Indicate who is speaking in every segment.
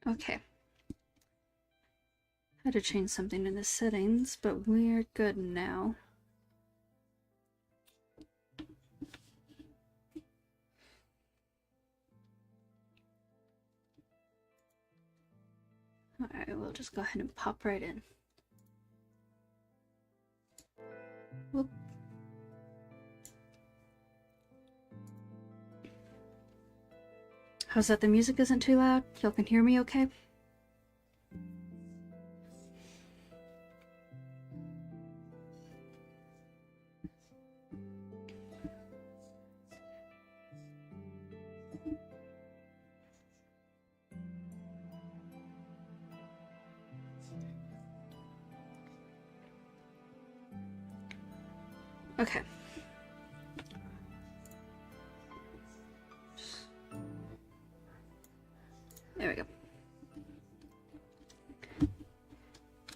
Speaker 1: Okay. Had to change something in the settings, but we're good now. Alright, we'll just go ahead and pop right in. Whoop. How's that? The music isn't too loud? Y'all can hear me okay? Okay. There we go.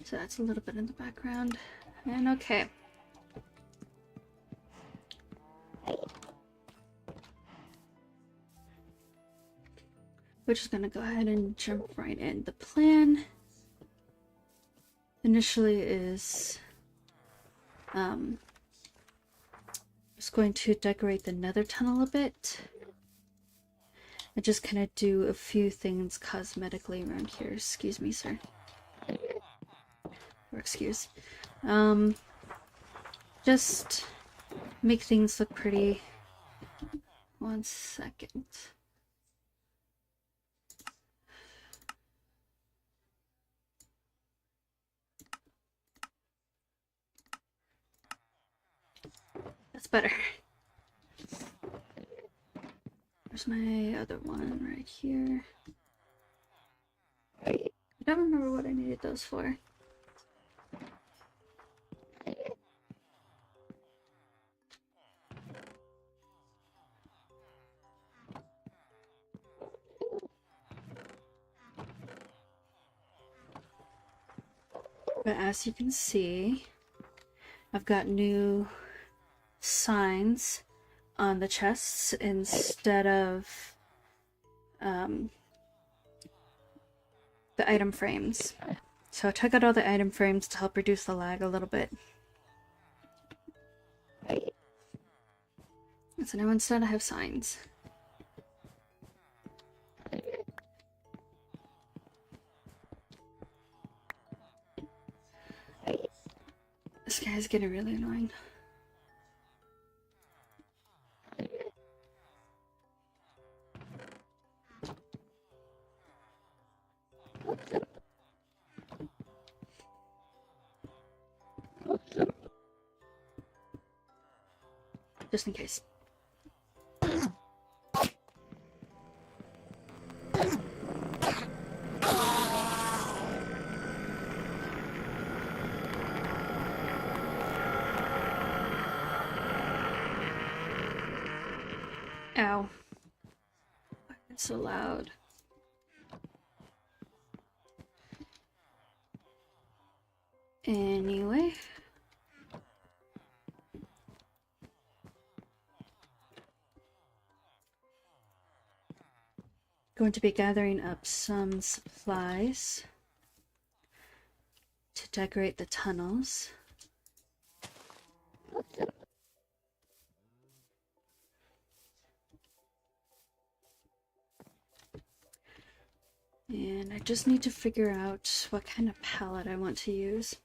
Speaker 1: So that's a little bit in the background. And okay. We're just gonna go ahead and jump right in. The plan initially is just going to decorate the nether tunnel a bit. And just kind of do a few things cosmetically around here. Excuse me, sir. Or excuse. Just make things look pretty. 1 second. That's better. Where's my other one? Right here. I don't remember what I needed those for. But as you can see, I've got new signs on the chests instead of the item frames. So I took out all the item frames to help reduce the lag a little bit. So now instead I have signs. This guy's getting really annoying. Just in case. Ow. It's so loud. Anyway. Going to be gathering up some supplies to decorate the tunnels. And I just need to figure out what kind of palette I want to use.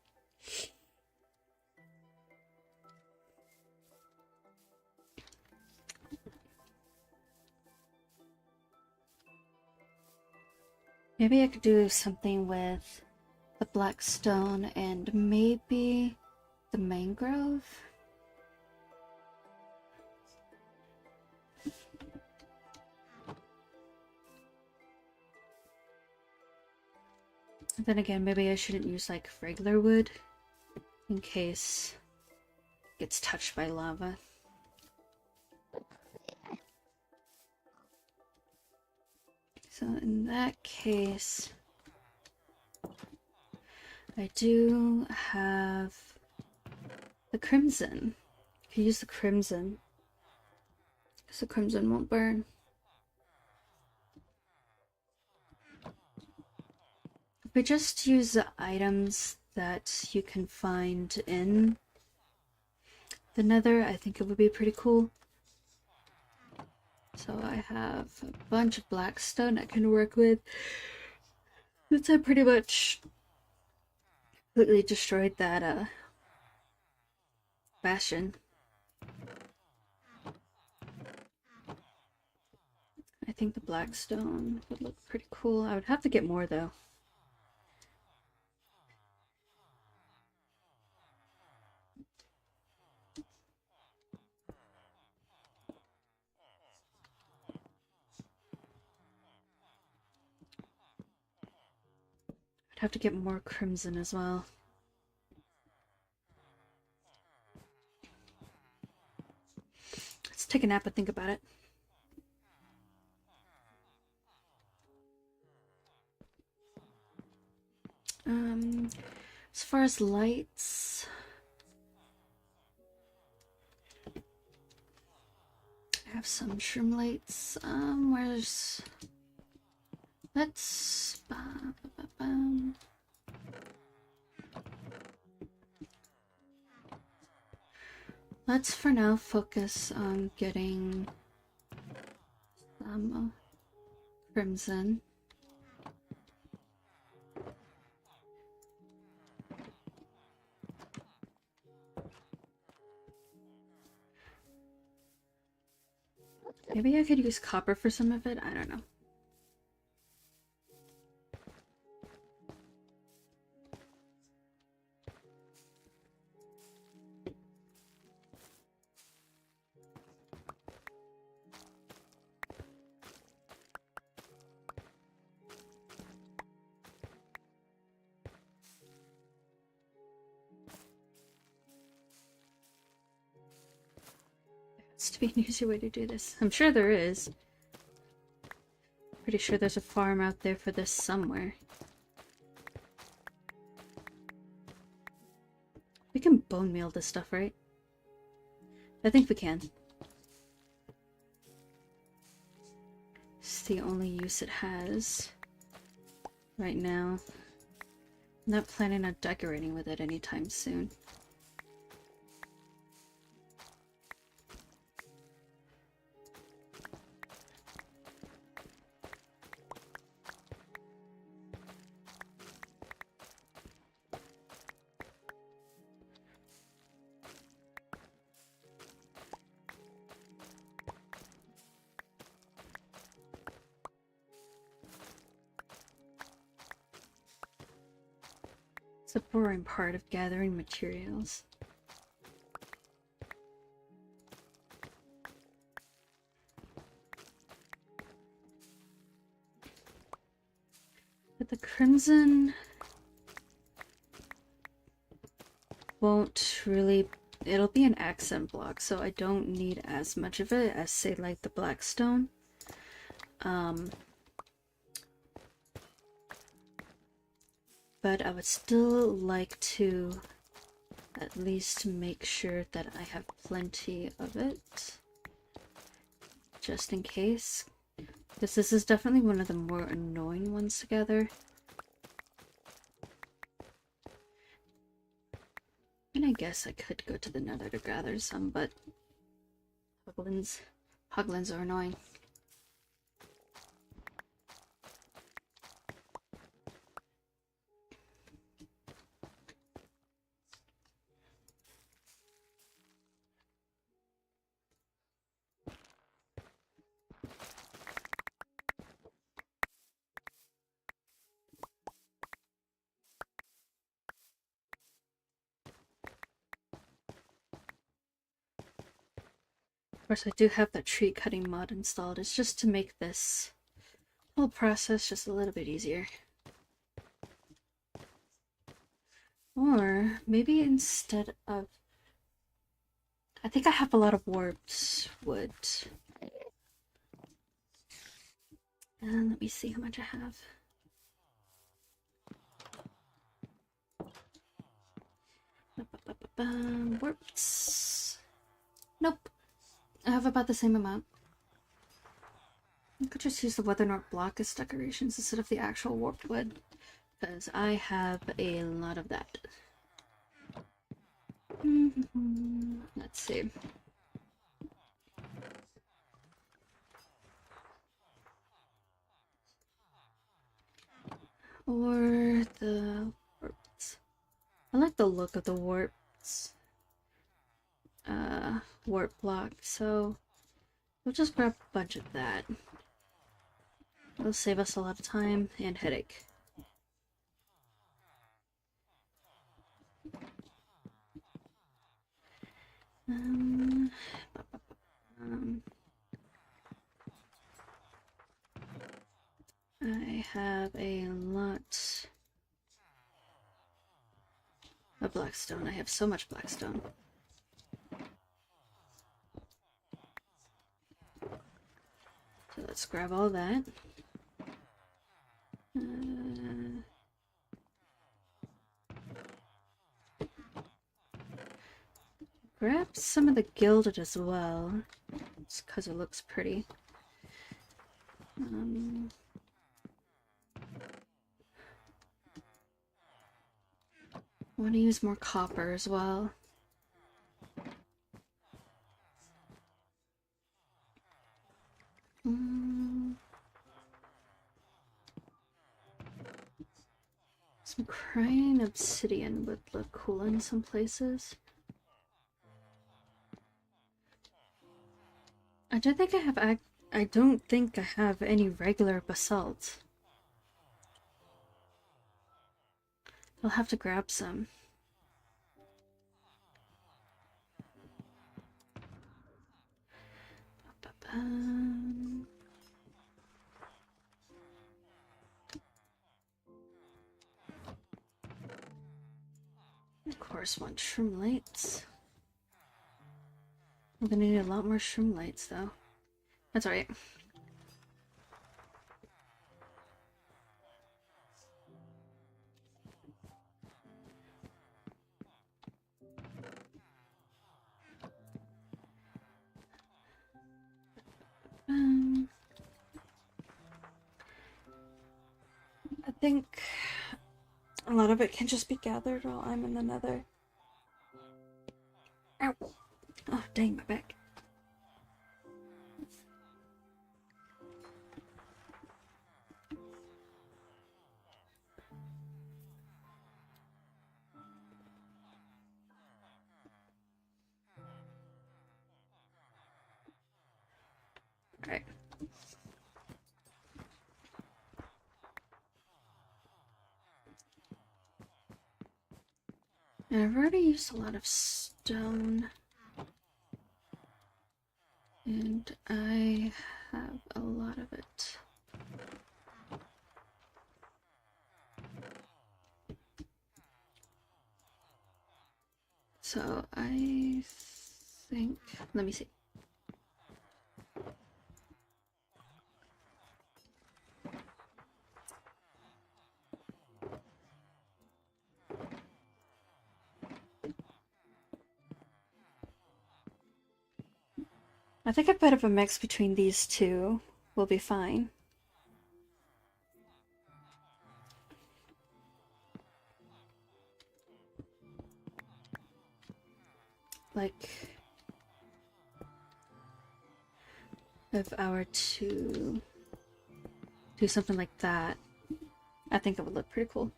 Speaker 1: Maybe I could do something with the black stone and maybe the mangrove. Then again, maybe I shouldn't use like regular wood in case it gets touched by lava. So in that case, I do have the crimson. I could use the crimson because the crimson won't burn. If we just use the items that you can find in the nether, I think it would be pretty cool. So I have a bunch of black stone I can work with. Since I pretty much completely destroyed that bastion. I think the black stone would look pretty cool. I would have to get more though. I'd have to get more crimson as well. take a nap and think about it. As far as lights, I have some shroom lights. Where's... Let's... Let's for now focus on getting some crimson. Maybe I could use copper for some of it, I don't know. To be an easier way to do this. I'm sure there is. Pretty sure there's a farm out there for this somewhere. We can bone meal this stuff, right? I think we can. It's the only use it has right now. I'm not planning on decorating with it anytime soon. It's a boring part of gathering materials. But the crimson won't really... It'll be an accent block, so I don't need as much of it as, say, like the black stone. But I would still like to at least make sure that I have plenty of it, just in case. Because this is definitely one of the more annoying ones to gather. And I guess I could go to the nether to gather some, but hoglins are annoying. Of course, I do have that tree cutting mod installed. It's just to make this whole process just a little bit easier. Or maybe instead of... I think I have a lot of warped wood. And let me see how much I have. Warped. Nope. I have about the same amount. I could just use the weather-north block as decorations instead of the actual warped wood, because I have a lot of that. Let's see. Or the warped. I like the look of the warped warp block, so we'll just grab a bunch of that. It'll save us a lot of time and headache. I have a lot of blackstone. I have so much blackstone. let's grab all that. Grab some of the gilded as well. It's because it looks pretty. I want to use more copper as well. Some crying obsidian would look cool in some places. I don't think I have any regular basalt. I'll have to grab some. Of course, want shroom lights. I'm gonna need a lot more shroom lights, though. That's alright. I think a lot of it can just be gathered while I'm in the nether. Ow! Oh, dang, my back. Alright. And I've already used a lot of stone. And I have a lot of it. So I think, let me see. I think a bit of a mix between these two will be fine. Like, if I were to do something like that, I think it would look pretty cool.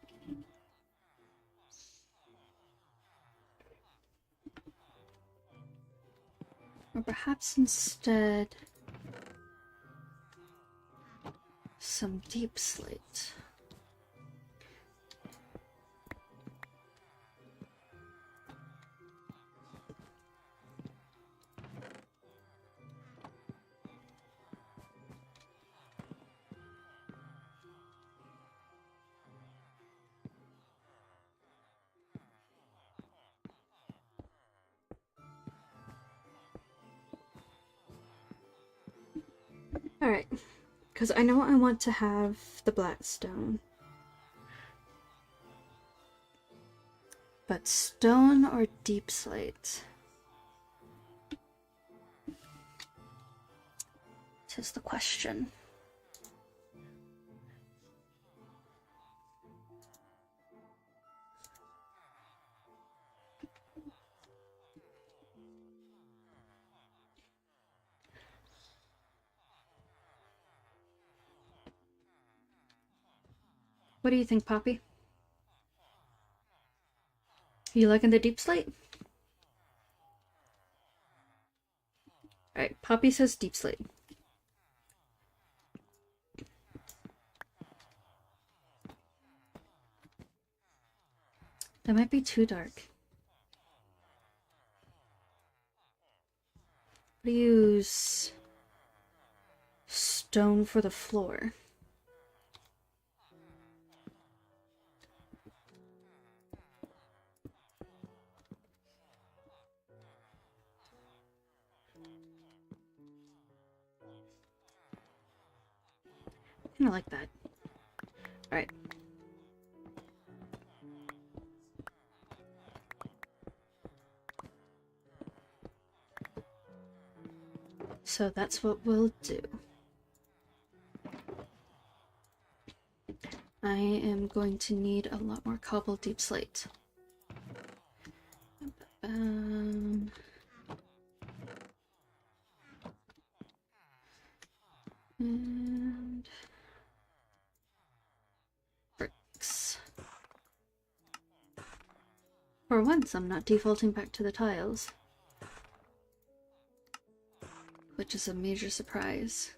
Speaker 1: Or perhaps instead some deep slate. Alright, because I know I want to have the black stone. But stone or deep slate? Tis the question. What do you think, Poppy? You liking the deep slate? Alright, Poppy says deep slate. That might be too dark. Use stone for the floor. I like that. Alright. So that's what we'll do. I am going to need a lot more cobble deep slate. And bricks. For once, I'm not defaulting back to the tiles, which is a major surprise.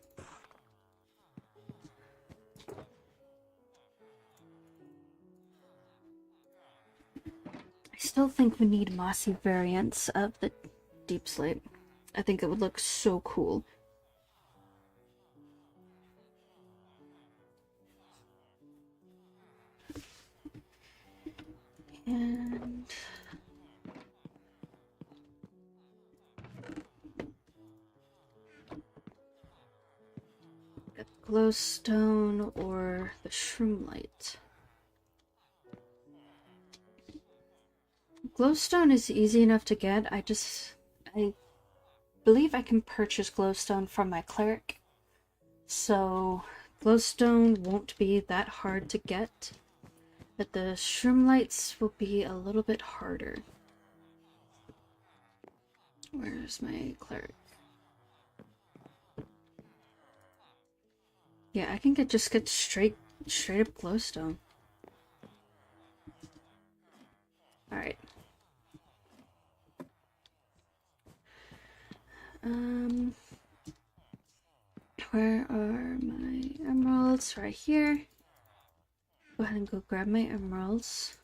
Speaker 1: I still think we need mossy variants of the deep slate. I think it would look so cool. And got the glowstone or the shroomlight. Glowstone is easy enough to get. I believe I can purchase glowstone from my cleric, so glowstone won't be that hard to get, but the shroomlights will be a little bit harder. Where's my cleric? Yeah, I can just get straight up glowstone. Alright. Where are my emeralds? Right here. Go ahead and go grab my emeralds.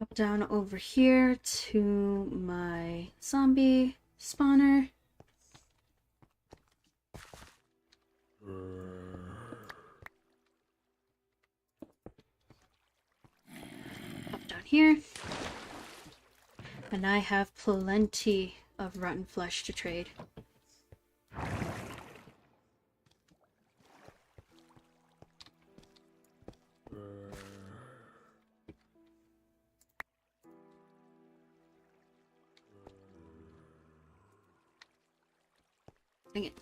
Speaker 1: Up down over here to my zombie spawner. Up down here. And I have plenty of rotten flesh to trade. Dang it.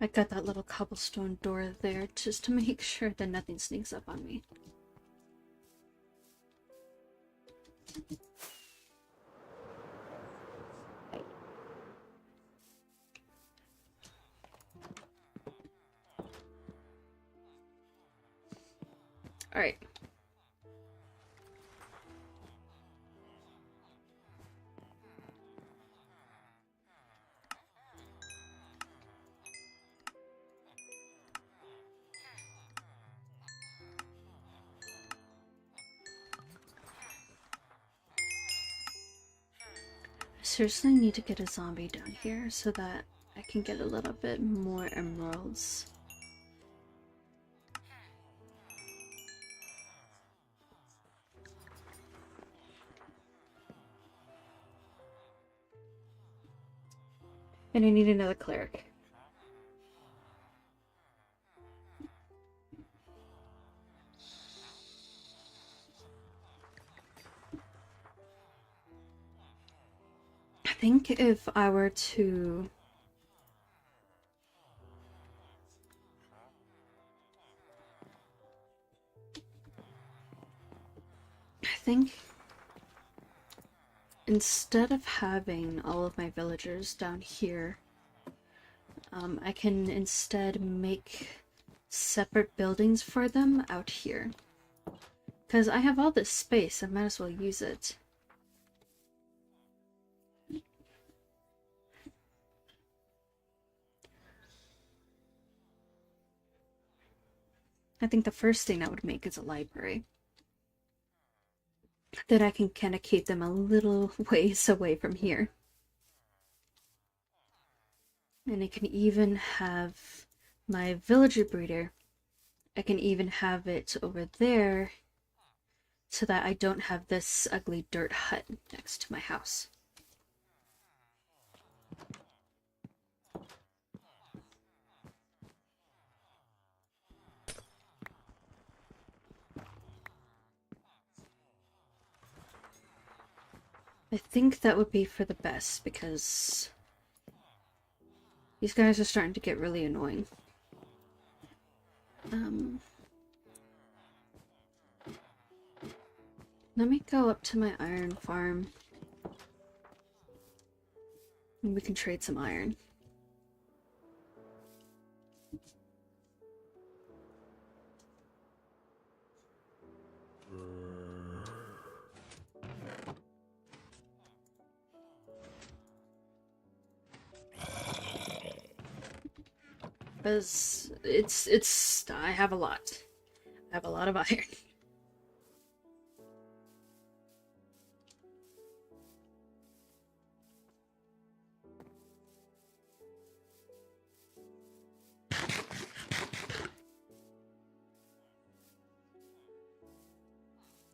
Speaker 1: I got that little cobblestone door there just to make sure that nothing sneaks up on me. Alright. I seriously need to get a zombie down here so that I can get a little bit more emeralds. And I need another cleric. I think if I were to... I think instead of having all of my villagers down here, I can instead make separate buildings for them out here. Because I have all this space, I might as well use it. I think the first thing I would make is a library. Then I can kind of keep them a little ways away from here. And I can even have my villager breeder. I can even have it over there so that I don't have this ugly dirt hut next to my house. I think that would be for the best because these guys are starting to get really annoying. Let me go up to my iron farm and we can trade some iron. Because I have a lot. I have a lot of iron.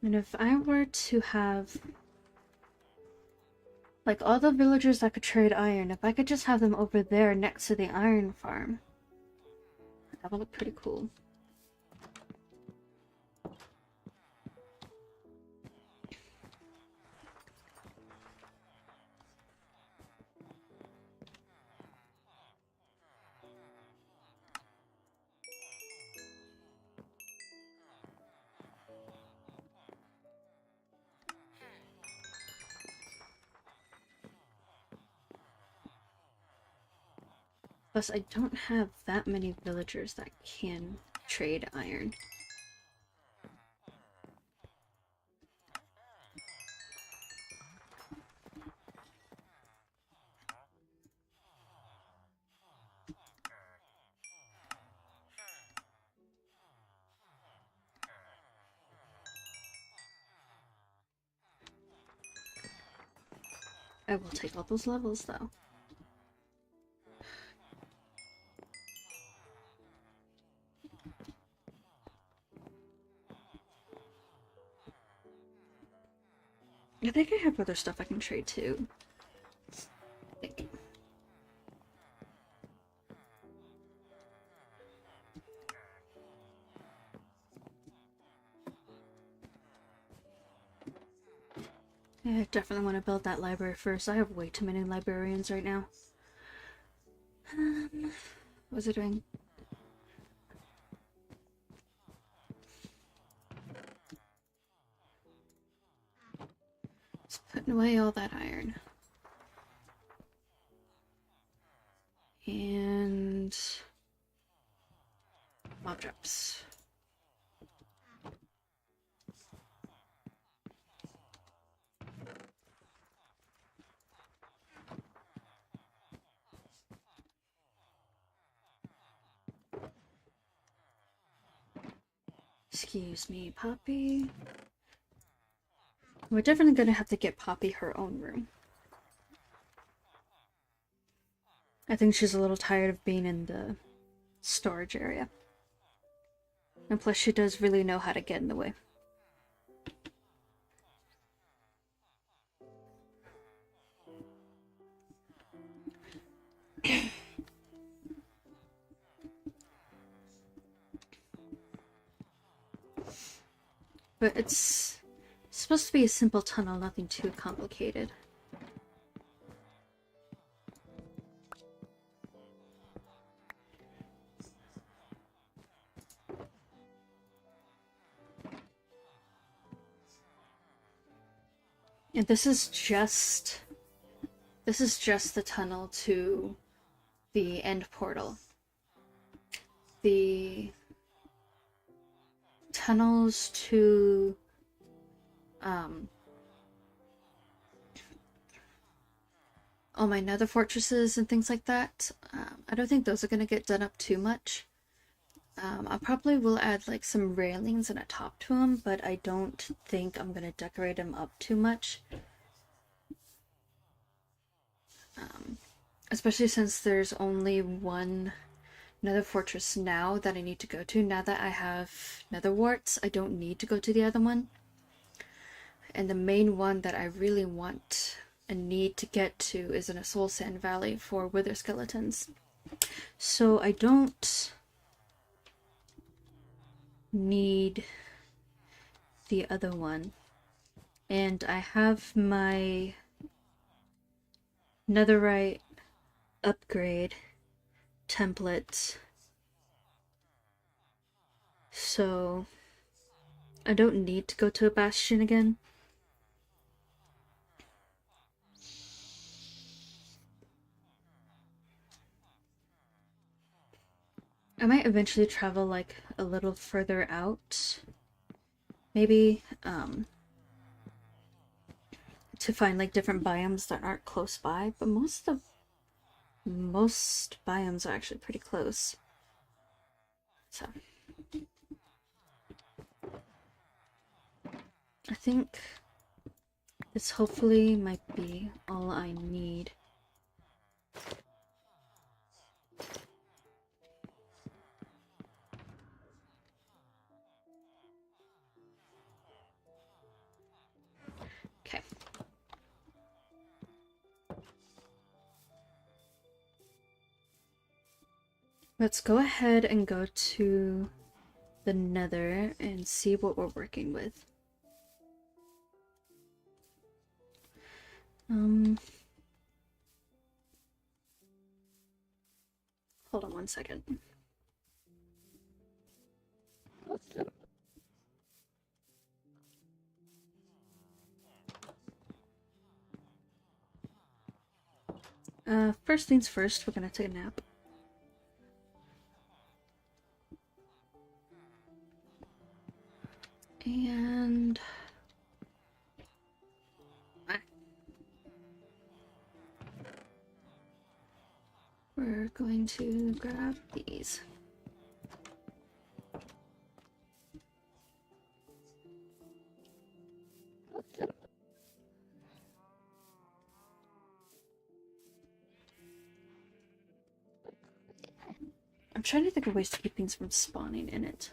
Speaker 1: And if I were to have like all the villagers that could trade iron, if I could just have them over there next to the iron farm, that would look pretty cool. Plus, I don't have that many villagers that can trade iron. I will take all those levels, though. I think I have other stuff I can trade, too. I think. Yeah, I definitely want to build that library first. I have way too many librarians right now. What's it doing? It's putting away all that iron. And mob traps. Excuse me, Poppy. We're definitely gonna have to get Poppy her own room. I think she's a little tired of being in the storage area. And plus she does really know how to get in the way. But it's supposed to be a simple tunnel, nothing too complicated. And this is just the tunnel to the end portal. The tunnels to all my nether fortresses and things like that, I don't think those are going to get done up too much. I probably will add like some railings and a top to them, but I don't think I'm gonna decorate them up too much. Especially since there's only one nether fortress now that I need to go to. Now that I have nether warts, I don't need to go to the other one. And the main one that I really want and need to get to is in a soul sand valley for wither skeletons. So I don't need the other one. And I have my netherite upgrade template, so I don't need to go to a bastion again. I might eventually travel like a little further out, maybe, to find like different biomes that aren't close by, but most biomes are actually pretty close. So I think this hopefully might be all I need. Okay. Let's go ahead and go to the nether and see what we're working with. Hold on one second. First things first, we're gonna take a nap. And we're going to grab these. I'm trying to think of ways to keep things from spawning in it.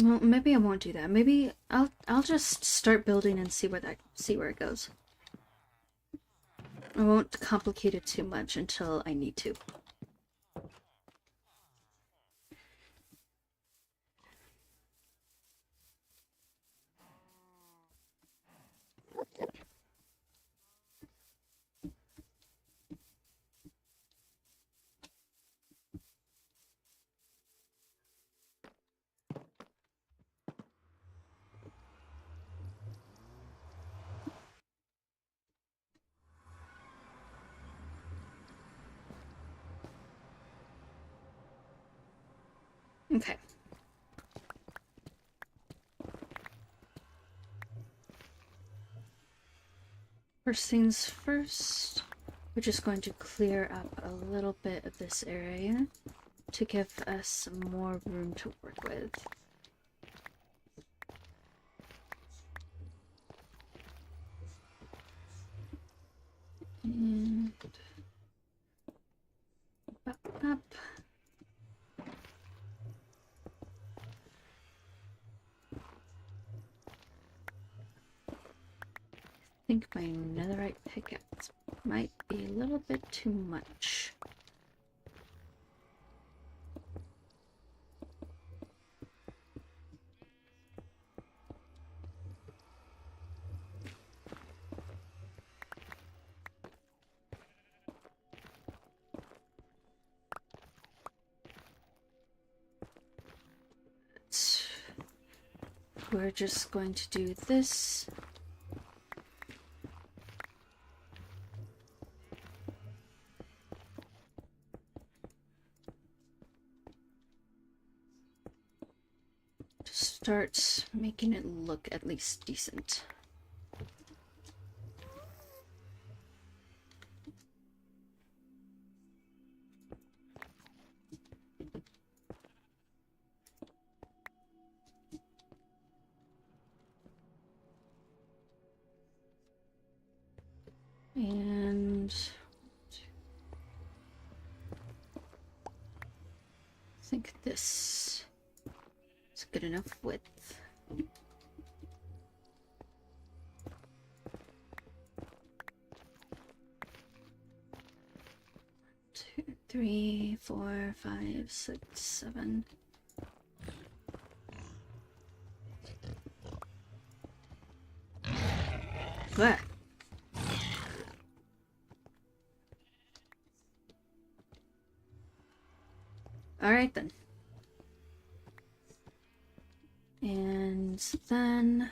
Speaker 1: Well, maybe I won't do that. Maybe I'll just start building and see where it goes. I won't complicate it too much until I need to. Okay. First things first, we're just going to clear up a little bit of this area to give us some more room to work with. And up. I think my netherite pickaxe might be a little bit too much. We're just going to do this. To start making it look at least decent. think this is good enough width. 2, 3, 4, 5, 6, 7. What? Alright then. And then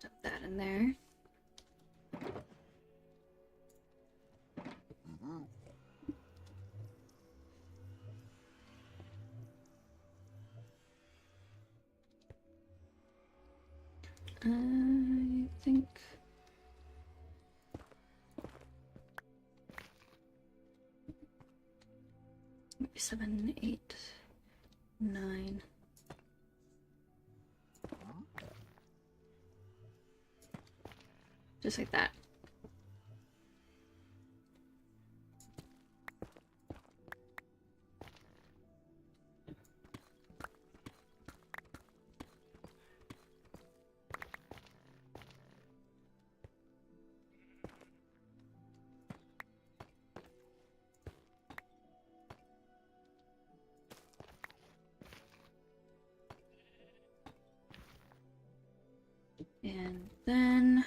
Speaker 1: dump that in there. I think maybe 7, 8, 9. Just like that. And then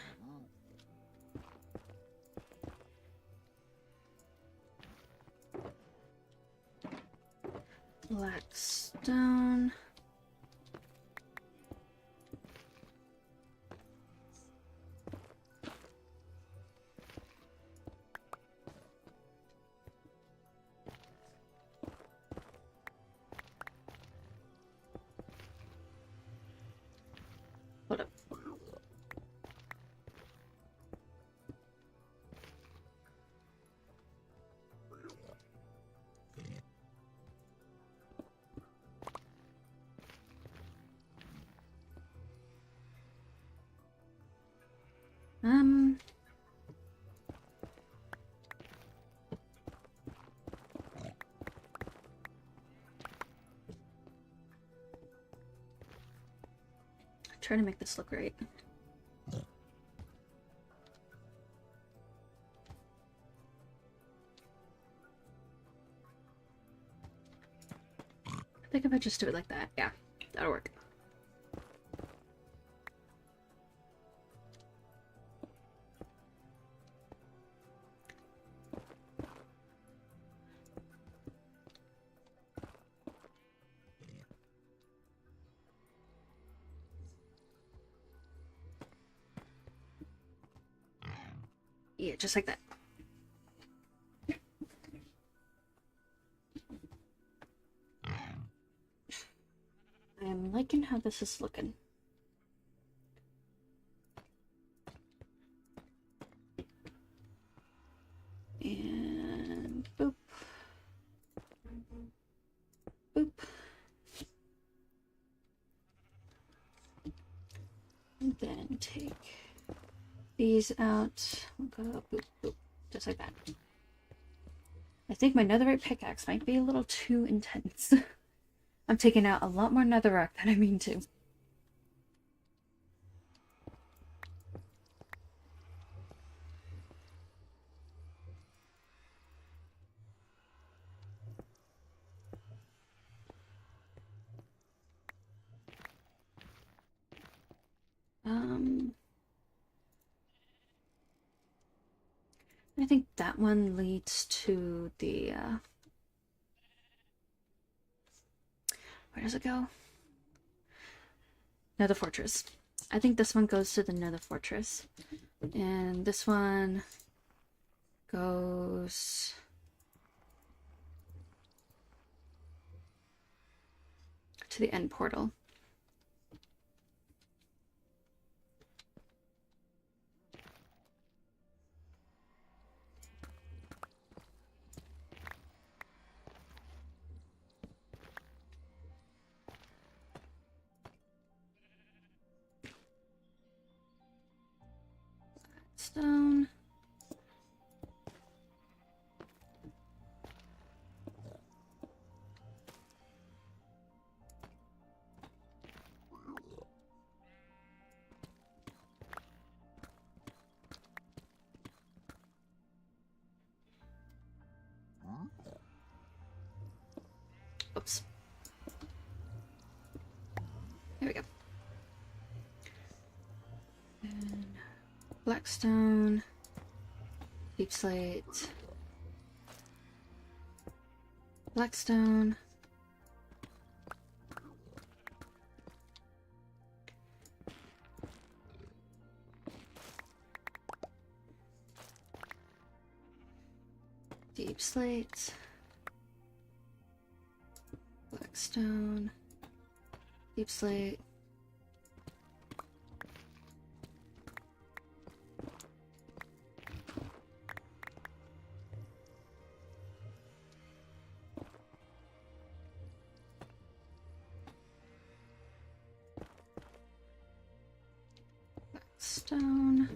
Speaker 1: black stone. Hold up. Try to make this look right. I think if I just do it like that, yeah, that'll work. Yeah, just like that. I'm liking how this is looking. And boop. Boop. And then take these out. We'll go boop, boop, just like that. I think my netherite pickaxe might be a little too intense. I'm taking out a lot more netherrack than I mean to. I think that one leads to the, where does it go? Nether Fortress. I think this one goes to the Nether Fortress. And this one goes to the end portal. Stone. There we go. And blackstone, deep slate, blackstone. Deep slate, blackstone, deep slate, blackstone.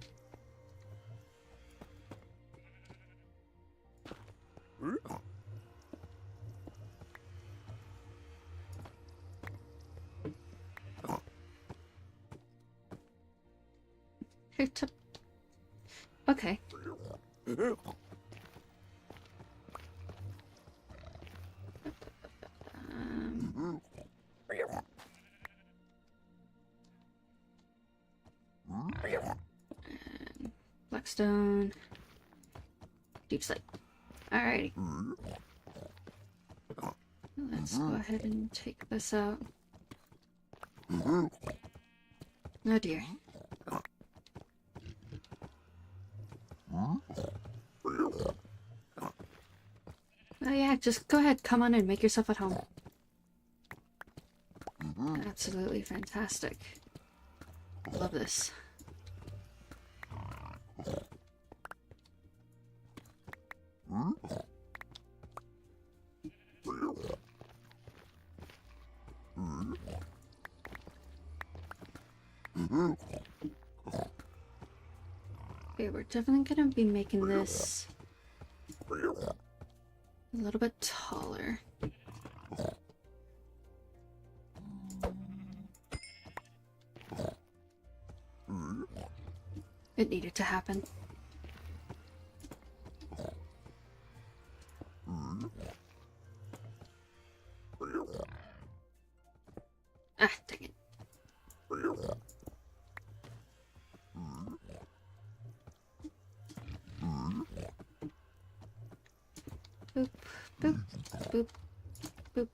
Speaker 1: Okay. And blackstone, deep slate. Alrighty. Let's go ahead and take this out. Oh dear. Oh yeah, just go ahead, come on in, make yourself at home. Absolutely fantastic. Love this. Okay, we're definitely gonna be making this a little bit taller. It needed to happen. Ah, dang it. Boop, boop, boop, boop.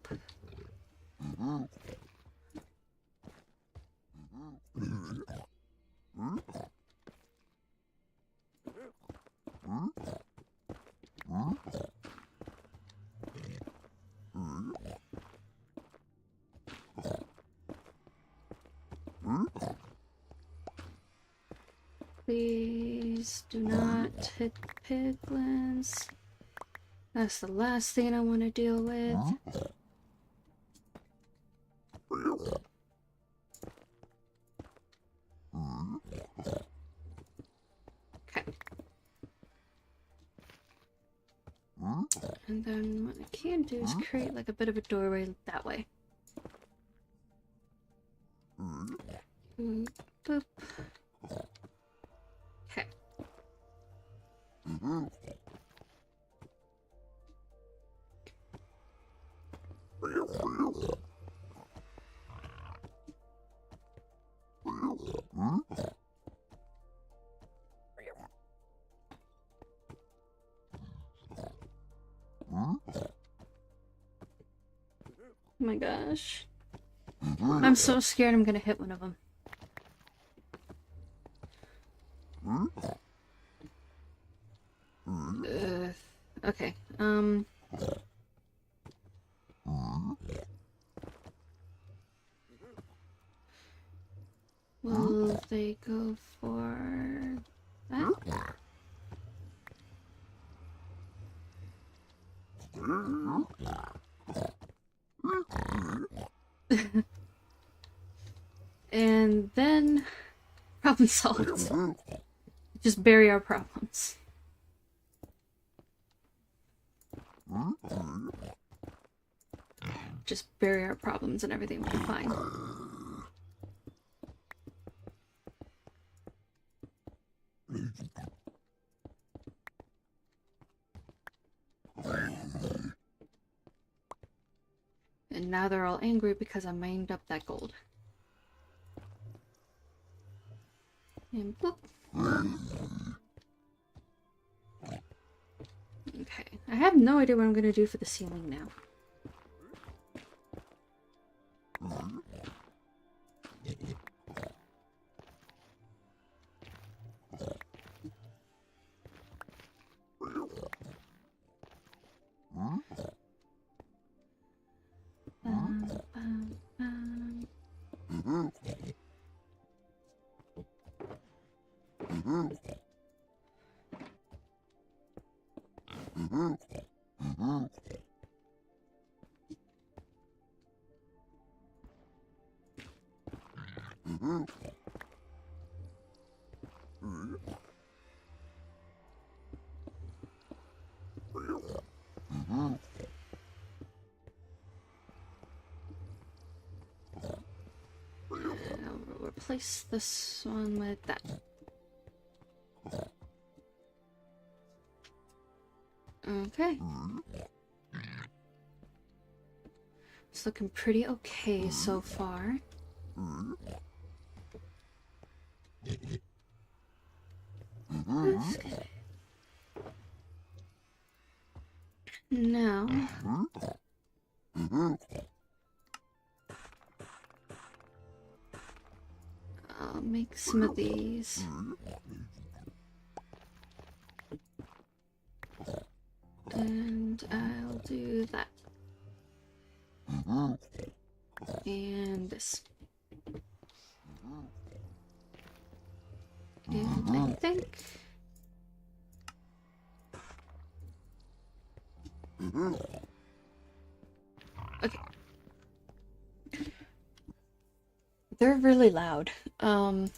Speaker 1: Please do not hit piglins. That's the last thing I want to deal with. Okay. And then what I can do is create like a bit of a doorway that way. Boop, boop. Okay. Oh my gosh. I'm so scared I'm gonna hit one of them. Okay, will they go for that? And then problem solved. Just bury our problems. Just bury our problems and everything will be fine. And now they're all angry because I mined up that gold. And boop. Okay, I have no idea what I'm gonna do for the ceiling now. I'll replace this one with that. Okay. It's looking pretty okay so far. Now, I'll make some of these. And I'll do that. And this. And I think... Okay. They're really loud. I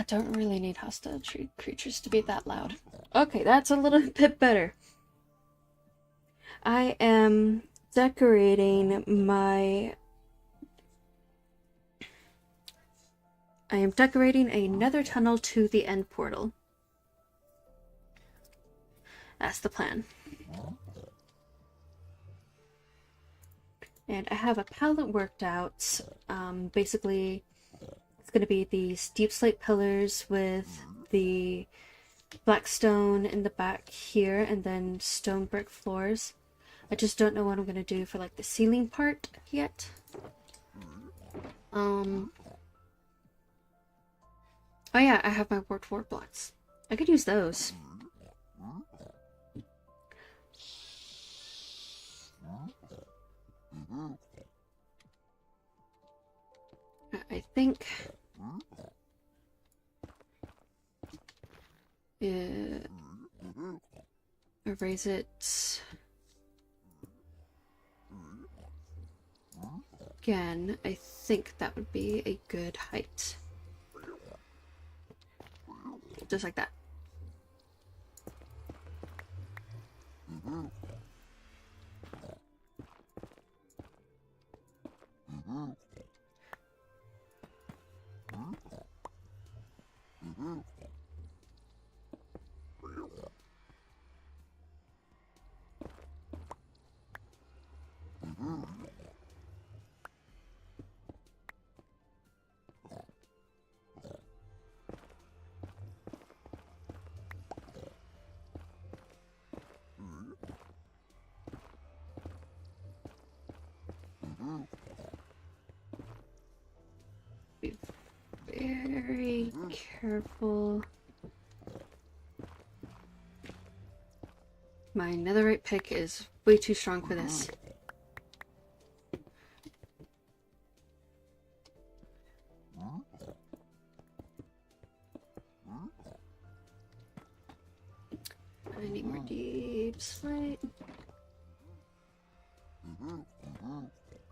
Speaker 1: don't really need hostile creatures to be that loud. Okay, that's a little bit better. I am decorating a nether tunnel to the end portal. That's the plan. And I have a palette worked out. Basically, it's going to be these deep slate pillars with the black stone in the back here, and then stone brick floors. I just don't know what I'm going to do for like the ceiling part yet. Oh yeah, I have my wart blocks. I could use those. I think erase it again. I think that would be a good height. Just like that. Be very careful. My netherite pick is way too strong for this. I need more deep slate.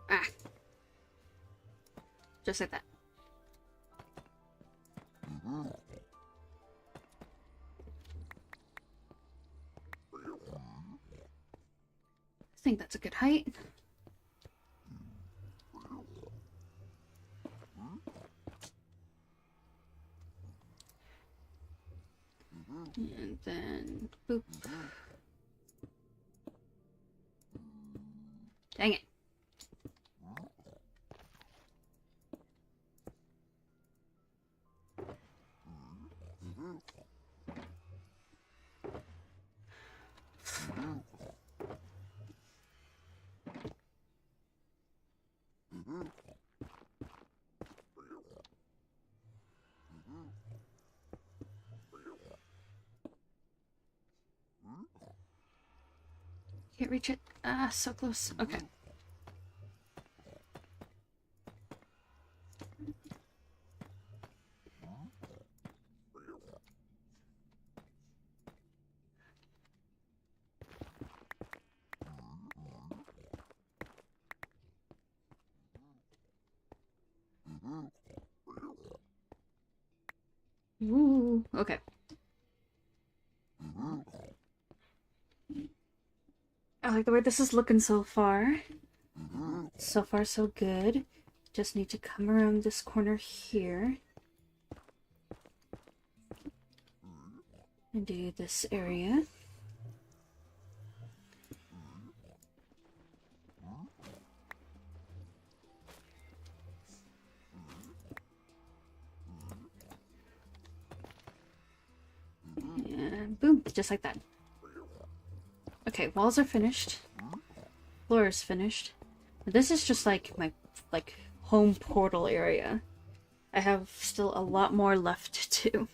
Speaker 1: Ah! Just like that. I think that's a good height. And then boop. Dang it. Can't reach it. Ah, so close. Okay. Ooh, okay. I like the way this is looking so far. So far, so good. Just need to come around this corner here. And do this area. And boom, just like that. Okay, walls are finished. Floor is finished. This is just like my home portal area. I have still a lot more left to do.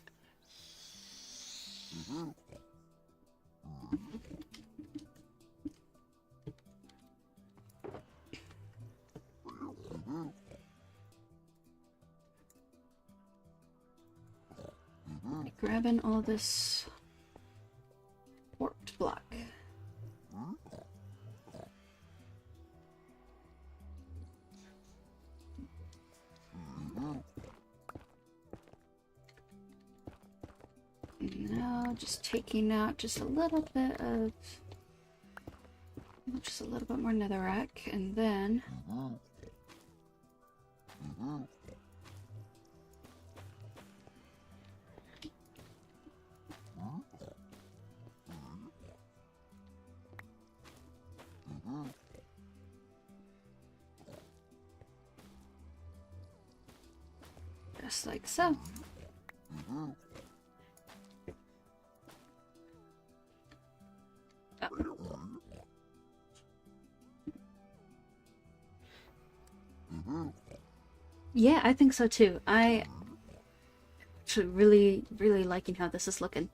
Speaker 1: Grabbing all this warped block. Now just taking out just a little bit of, just a little bit more netherrack, and then just like so. Oh. Yeah, I think so too. I actually really liking how this is looking.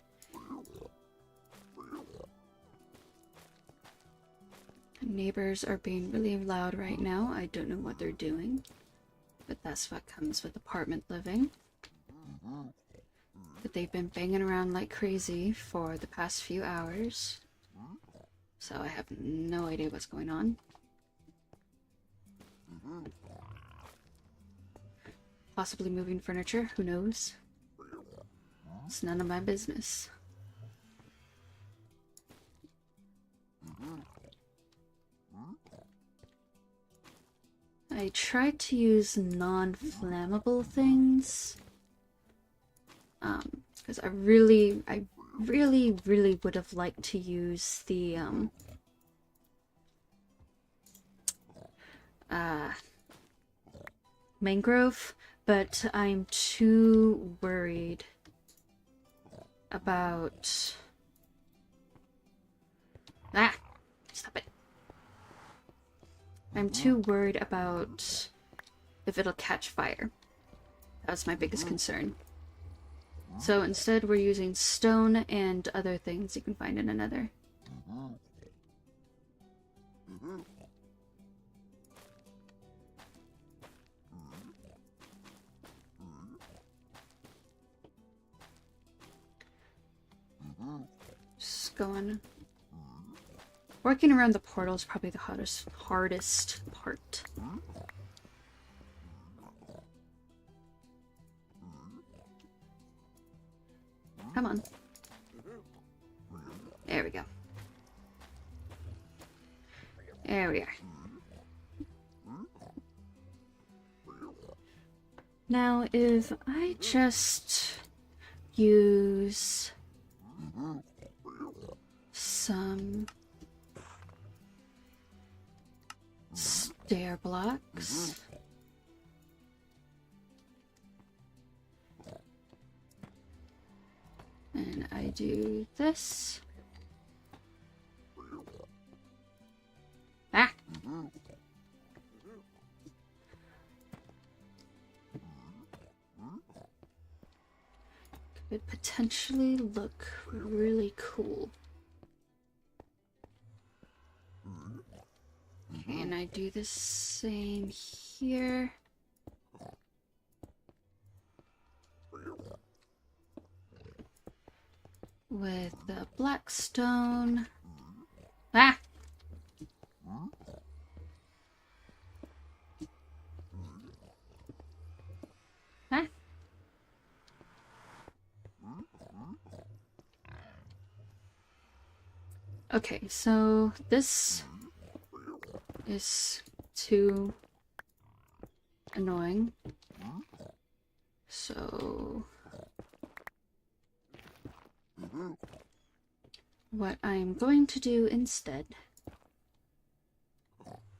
Speaker 1: Neighbors are being really loud right now. I don't know what they're doing, but that's what comes with apartment living. But they've been banging around like crazy for the past few hours, so I have no idea what's going on. Possibly moving furniture, who knows? It's none of my business. I tried to use non-flammable things, because I really would have liked to use the mangrove, but I'm too worried about... Ah! Stop it. I'm too worried about if it'll catch fire. That was my biggest concern. So instead we're using stone and other things you can find in a nether. Just going... Working around the portal is probably the hardest part. Come on. There we go. There we are. Now, if I just use some stair blocks. And I do this. Ah! Could potentially look really cool. Okay, and I do the same here. With the black stone. Ah! Ah! Okay, so this is too annoying. So what I'm going to do instead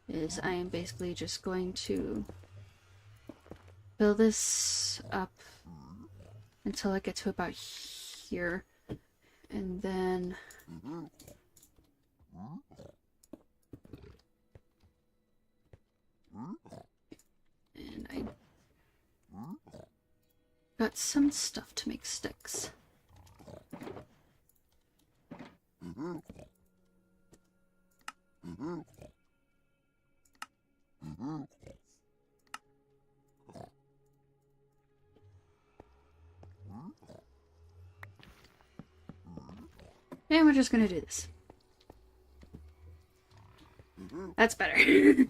Speaker 1: is I am basically just going to build this up until I get to about here, and then I got some stuff to make sticks. And we're just gonna do this. That's better.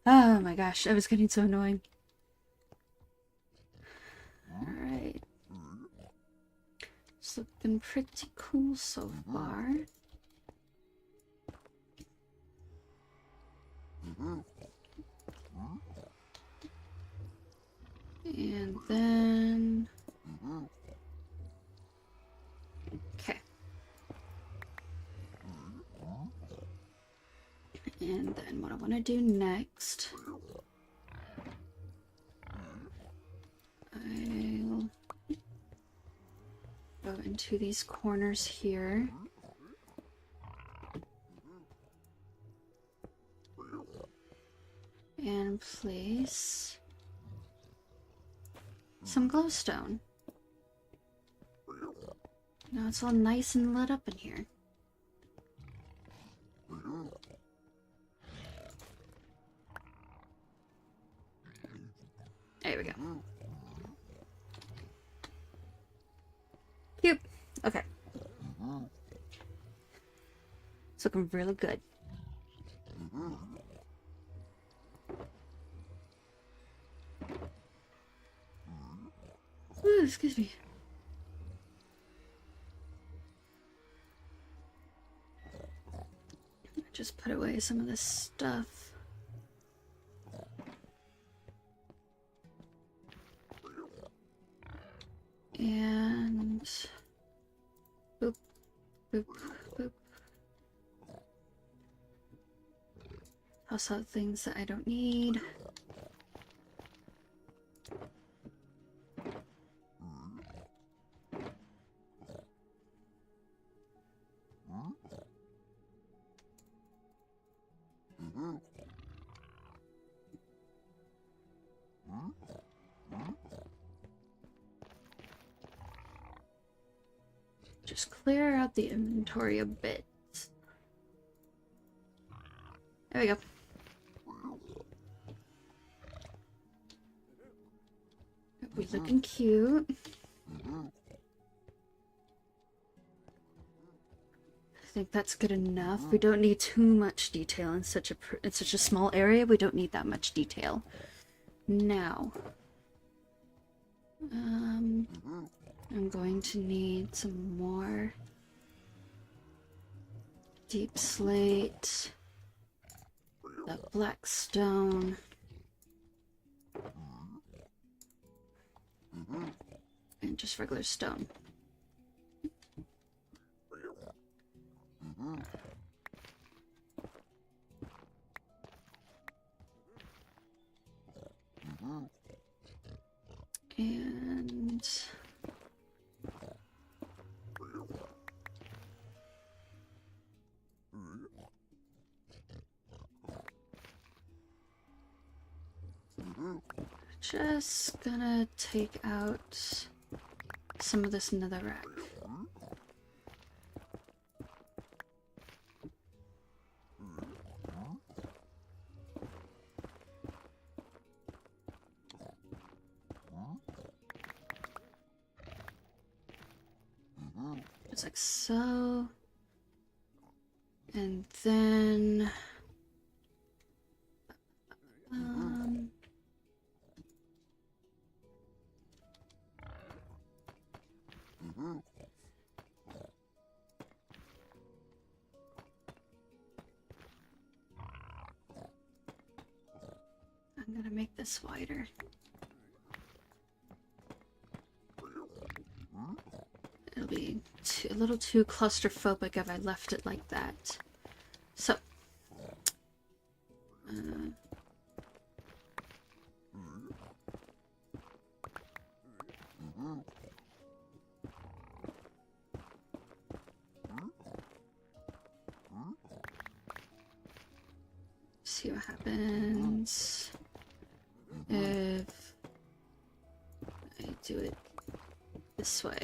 Speaker 1: Oh my gosh, I was getting so annoying. Alright. It's looking pretty cool so far. And then... Okay. And then what I want to do next... I'll go into these corners here. And place some glowstone. Now it's all nice and lit up in here. There we go. Cute. Okay. It's looking really good. Ooh, excuse me. Just put away some of this stuff. And boop, boop, boop. Toss out things that I don't need. Just clear out the inventory a bit. There we go. We're looking cute. I think that's good enough. We don't need too much detail in such a small area. We don't need that much detail. Now, I'm going to need some more deep slate, the black stone, and just regular stone. And Just gonna take out some of this netherrack. Just like so. And then I'm gonna make this wider. It'll be a little too claustrophobic if I left it like that. So, see what happens if I do it this way.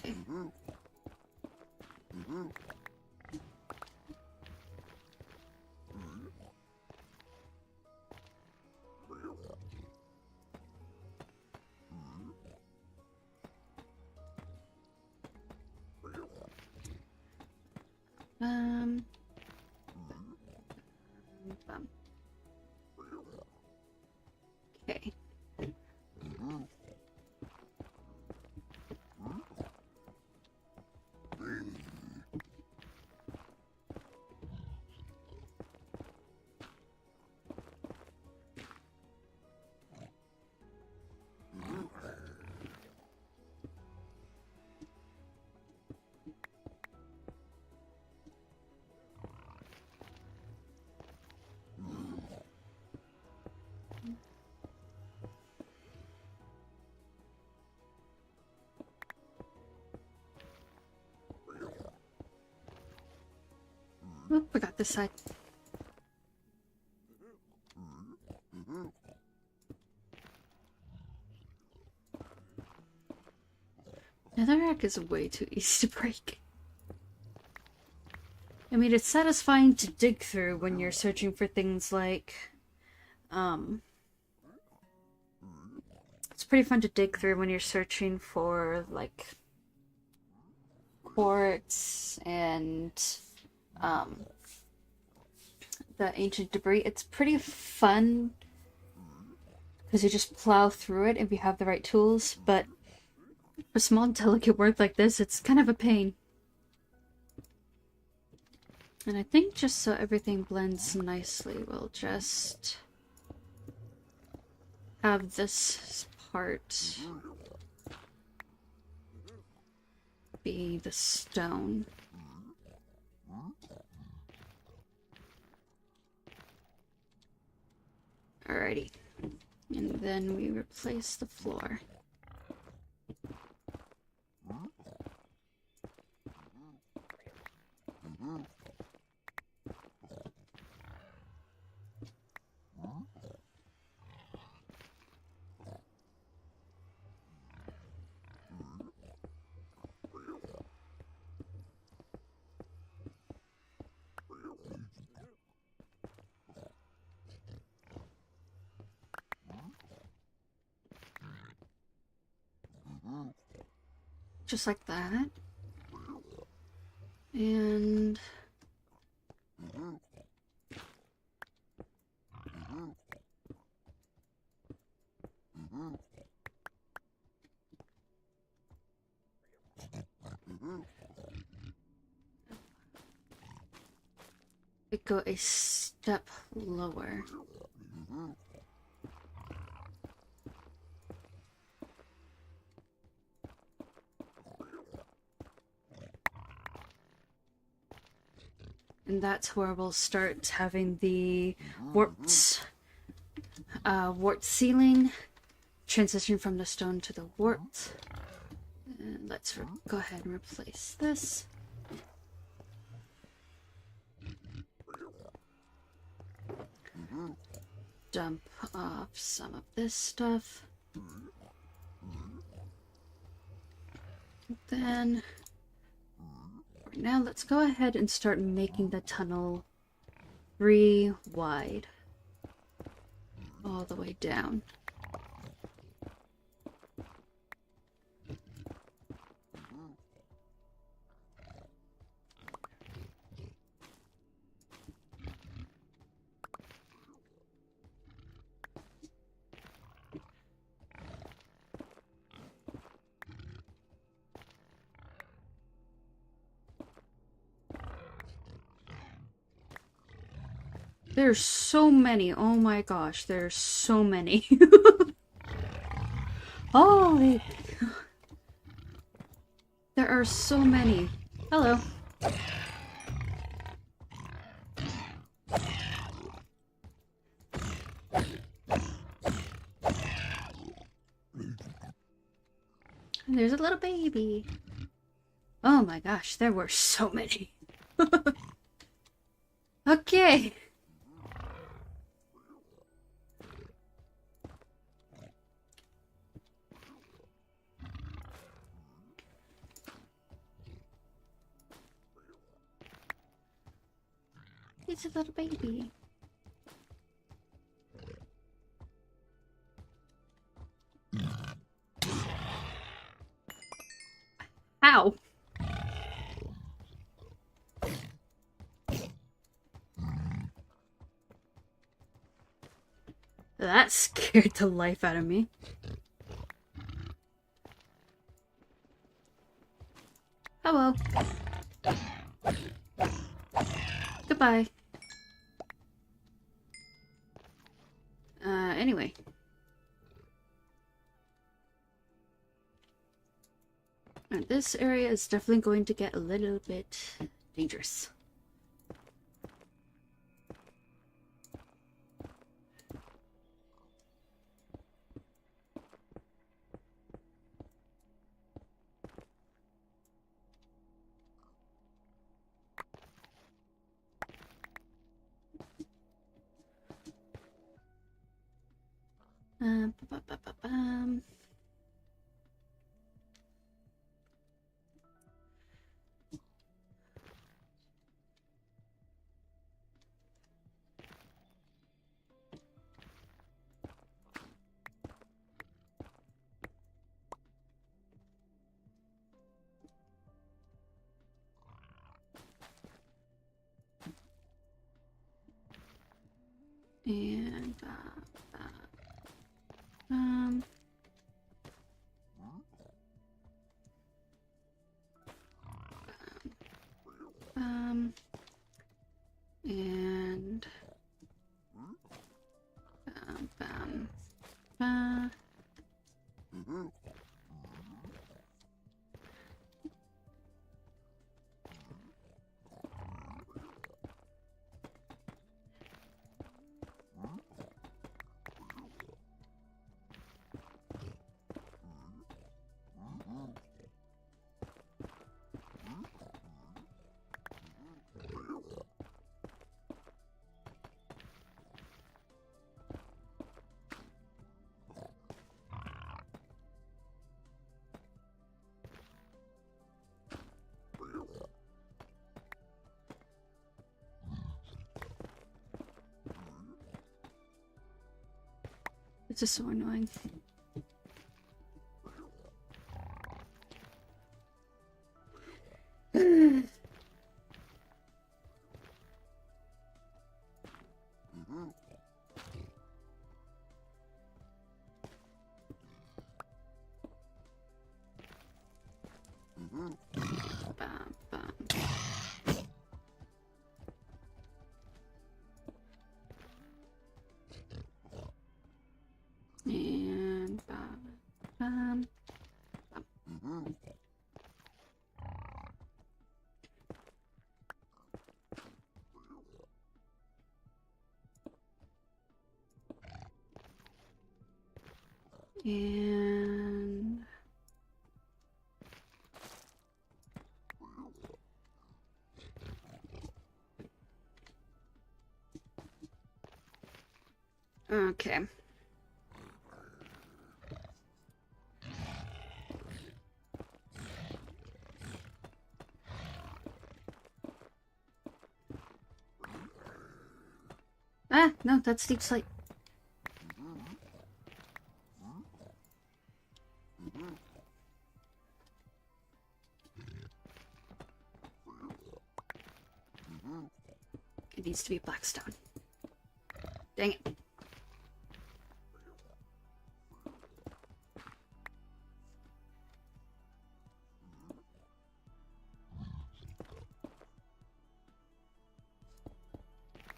Speaker 1: Bum. Okay. Oop, I got this side. Netherrack is way too easy to break. I mean, it's satisfying to dig through when you're searching for things like, it's pretty fun to dig through when you're searching for, like, quartz and, the ancient debris. It's pretty fun because you just plow through it if you have the right tools, but for small, delicate work like this, it's kind of a pain. And I think just so everything blends nicely, we'll just have this part be the stone. Alrighty. And then we replace the floor. Just like that. And it go a step lower. And that's where we'll start having the warped ceiling, transition from the stone to the warped. And let's go ahead and replace this. Dump off some of this stuff. Then, right now, let's go ahead and start making the tunnel 3 wide. All the way down. There's so many. Oh my gosh, there's so many. Holy. There are so many. Hello. And there's a little baby. Oh my gosh, there were so many. Okay. It's a little baby. Ow. That scared the life out of me. Hello. Goodbye. Anyway. This area is definitely going to get a little bit dangerous. Ba-ba-ba-ba-bum. And and ba. It's just so annoying. Bam, bam. And bam, bam, bam. And okay. Ah, no, that's deep slate. It needs to be blackstone. Dang it.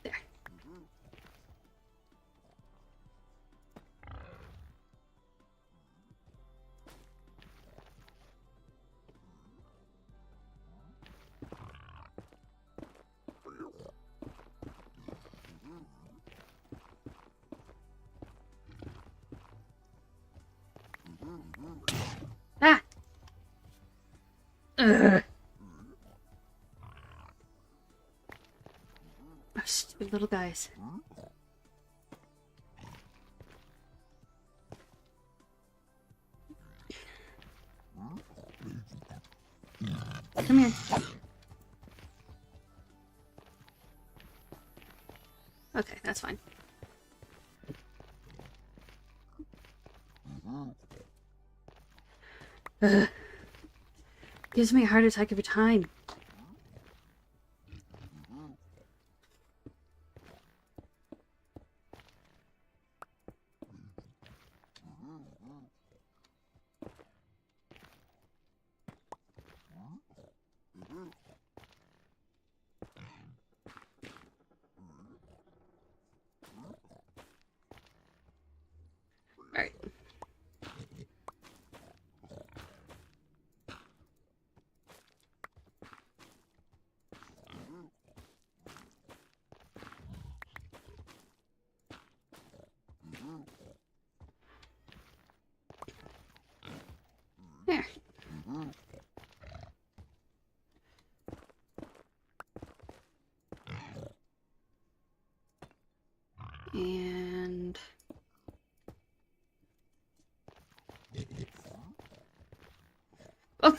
Speaker 1: There. Ah! Ugh. Oh, stupid little guys. Come here. Okay, that's fine. Ugh. Gives me a heart attack every time. Alright. There. And... Oh!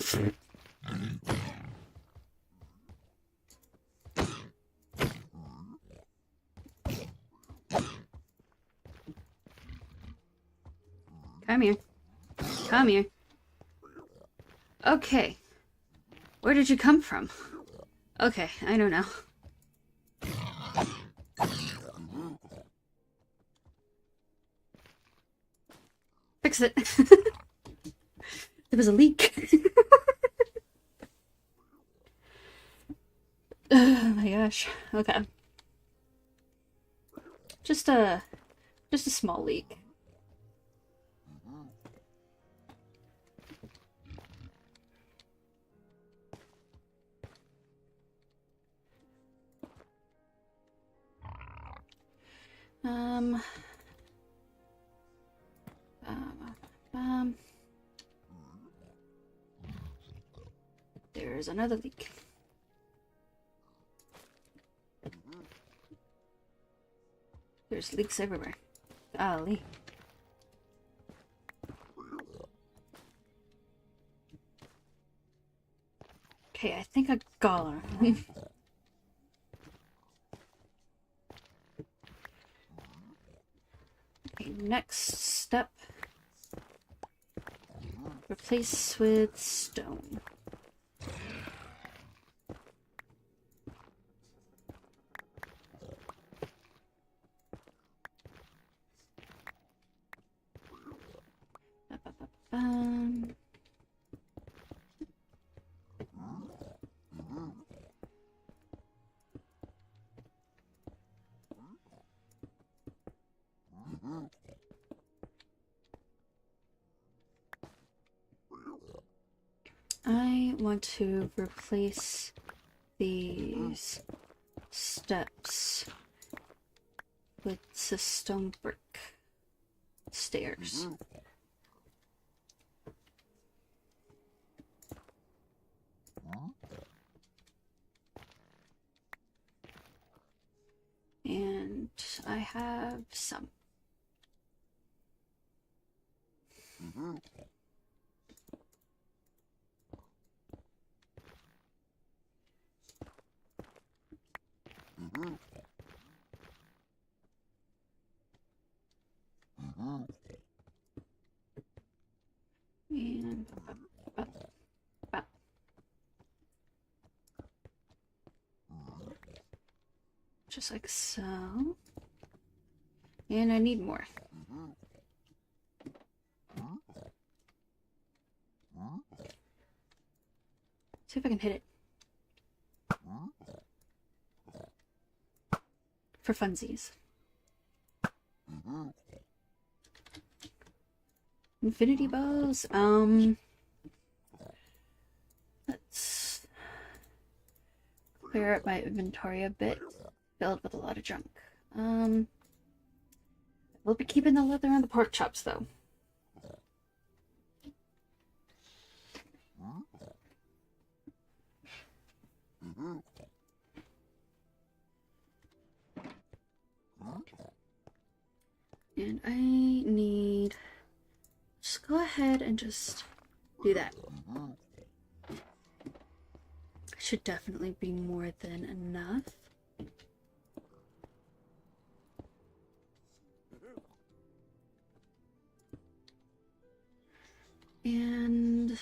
Speaker 1: Come here. Come here. Okay. Where did you come from? Okay, I know now. Fix it. There was a leak. Oh my gosh. Okay. Just a small leak. There's another leak. There's leaks everywhere. Golly. Okay, I think I got her. Okay, next step. Replace with stone. I want to replace these steps with a stone brick stairs. And I have some. Just like so. And I need more. See if I can hit it. For funsies. Infinity bows. Let's clear up my inventory a bit. Filled with a lot of junk. We'll be keeping the leather and the pork chops though. And I need... Just go ahead and just do that. Should definitely be more than enough. And...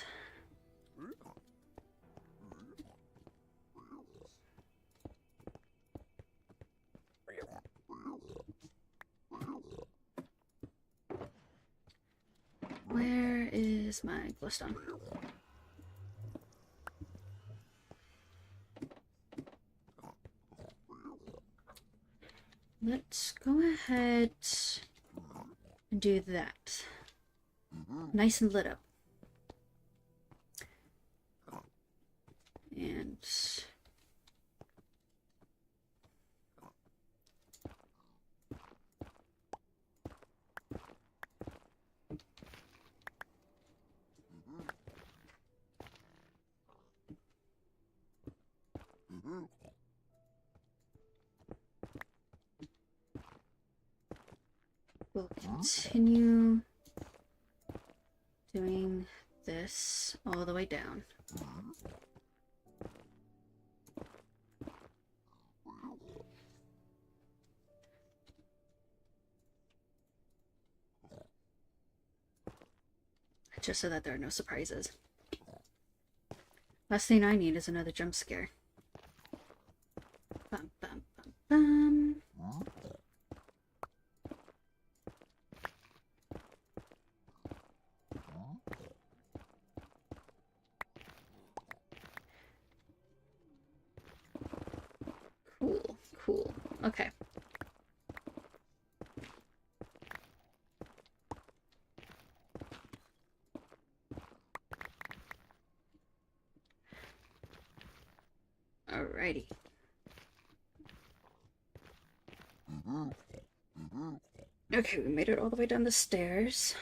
Speaker 1: where is my glowstone? Let's go ahead and do that. Nice and lit up. And... we'll continue doing this all the way down. Just so that there are no surprises. Last thing I need is another jump scare. Bum, bum, bum, bum. Cool, cool. Okay. Alrighty. Okay, we made it all the way down the stairs.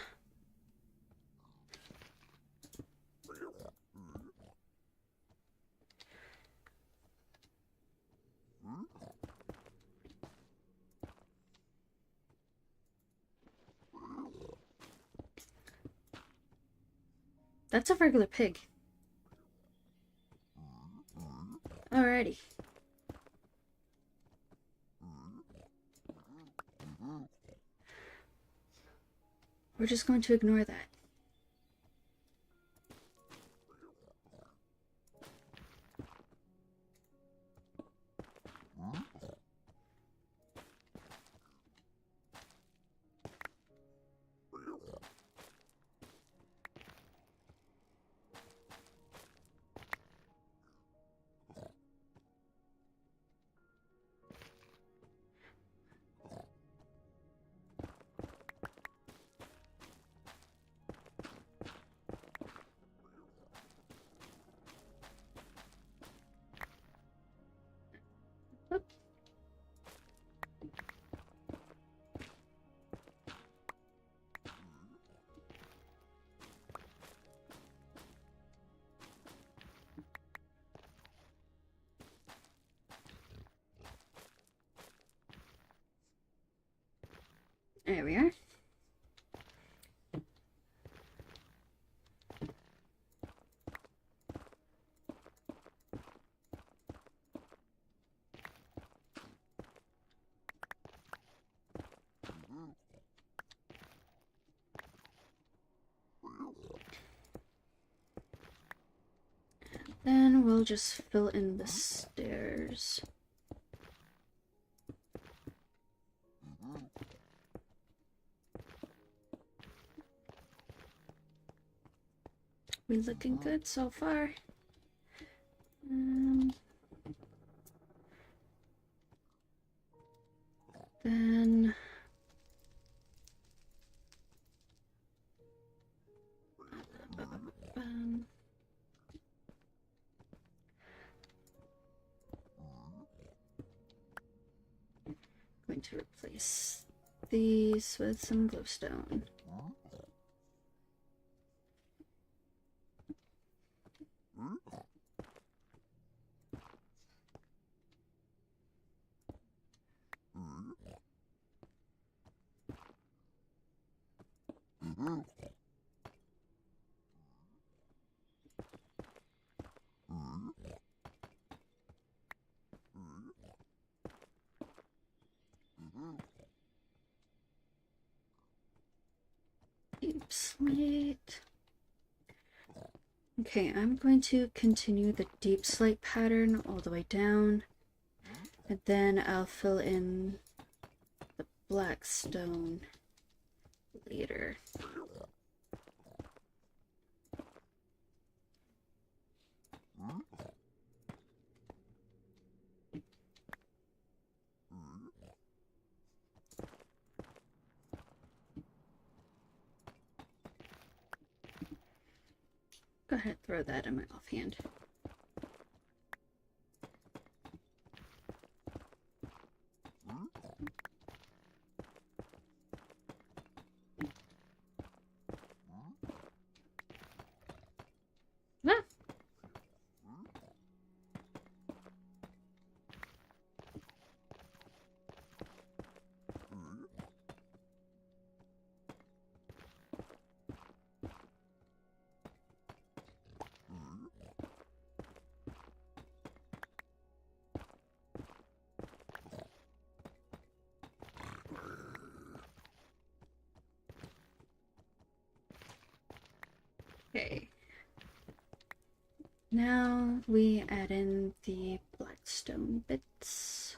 Speaker 1: That's a regular pig. Alrighty. We're just going to ignore that. There we are. Then we'll just fill in the stairs. We're looking good so far. Then going to replace these with some glowstone. Deep slate. Okay, I'm going to continue the deep slate pattern all the way down, and then I'll fill in the black stone later. Go ahead, throw that in my offhand. Ah. Okay. Now we add in the black stone bits.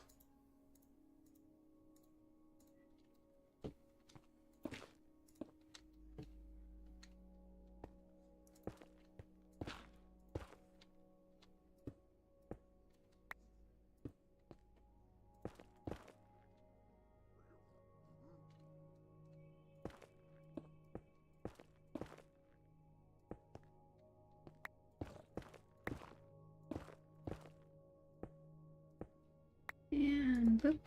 Speaker 1: And boop.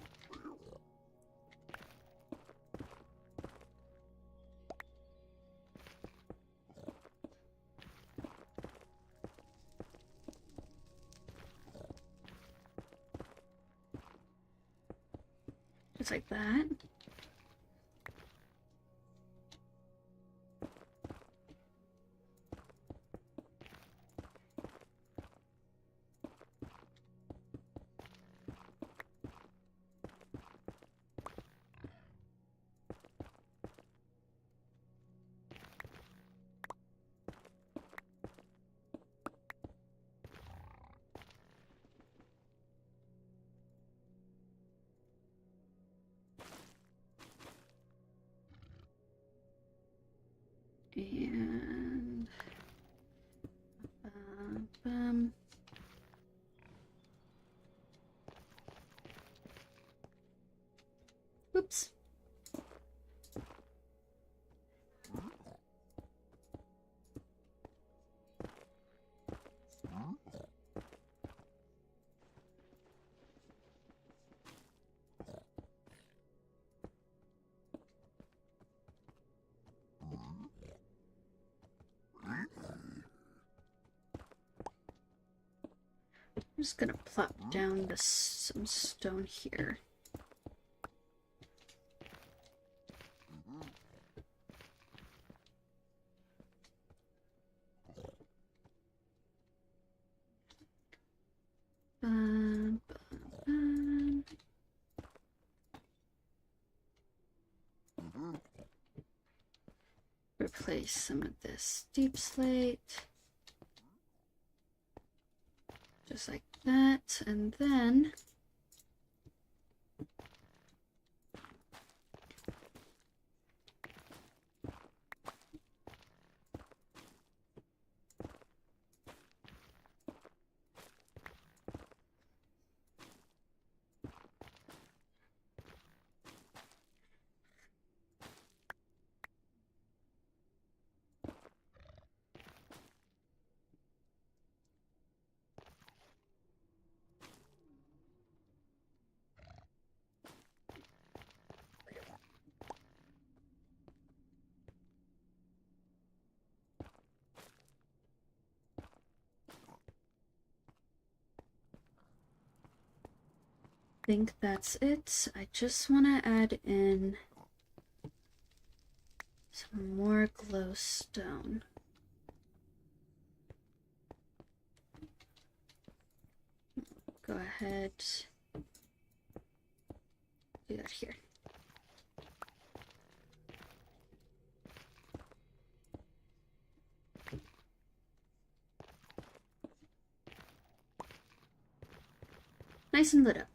Speaker 1: Just like that. And oops. I'm just gonna plop down some stone here. Replace some of this deep slate. Just like that, and then think that's it. I just want to add in some more glowstone. Go ahead, do that here. Nice and lit up.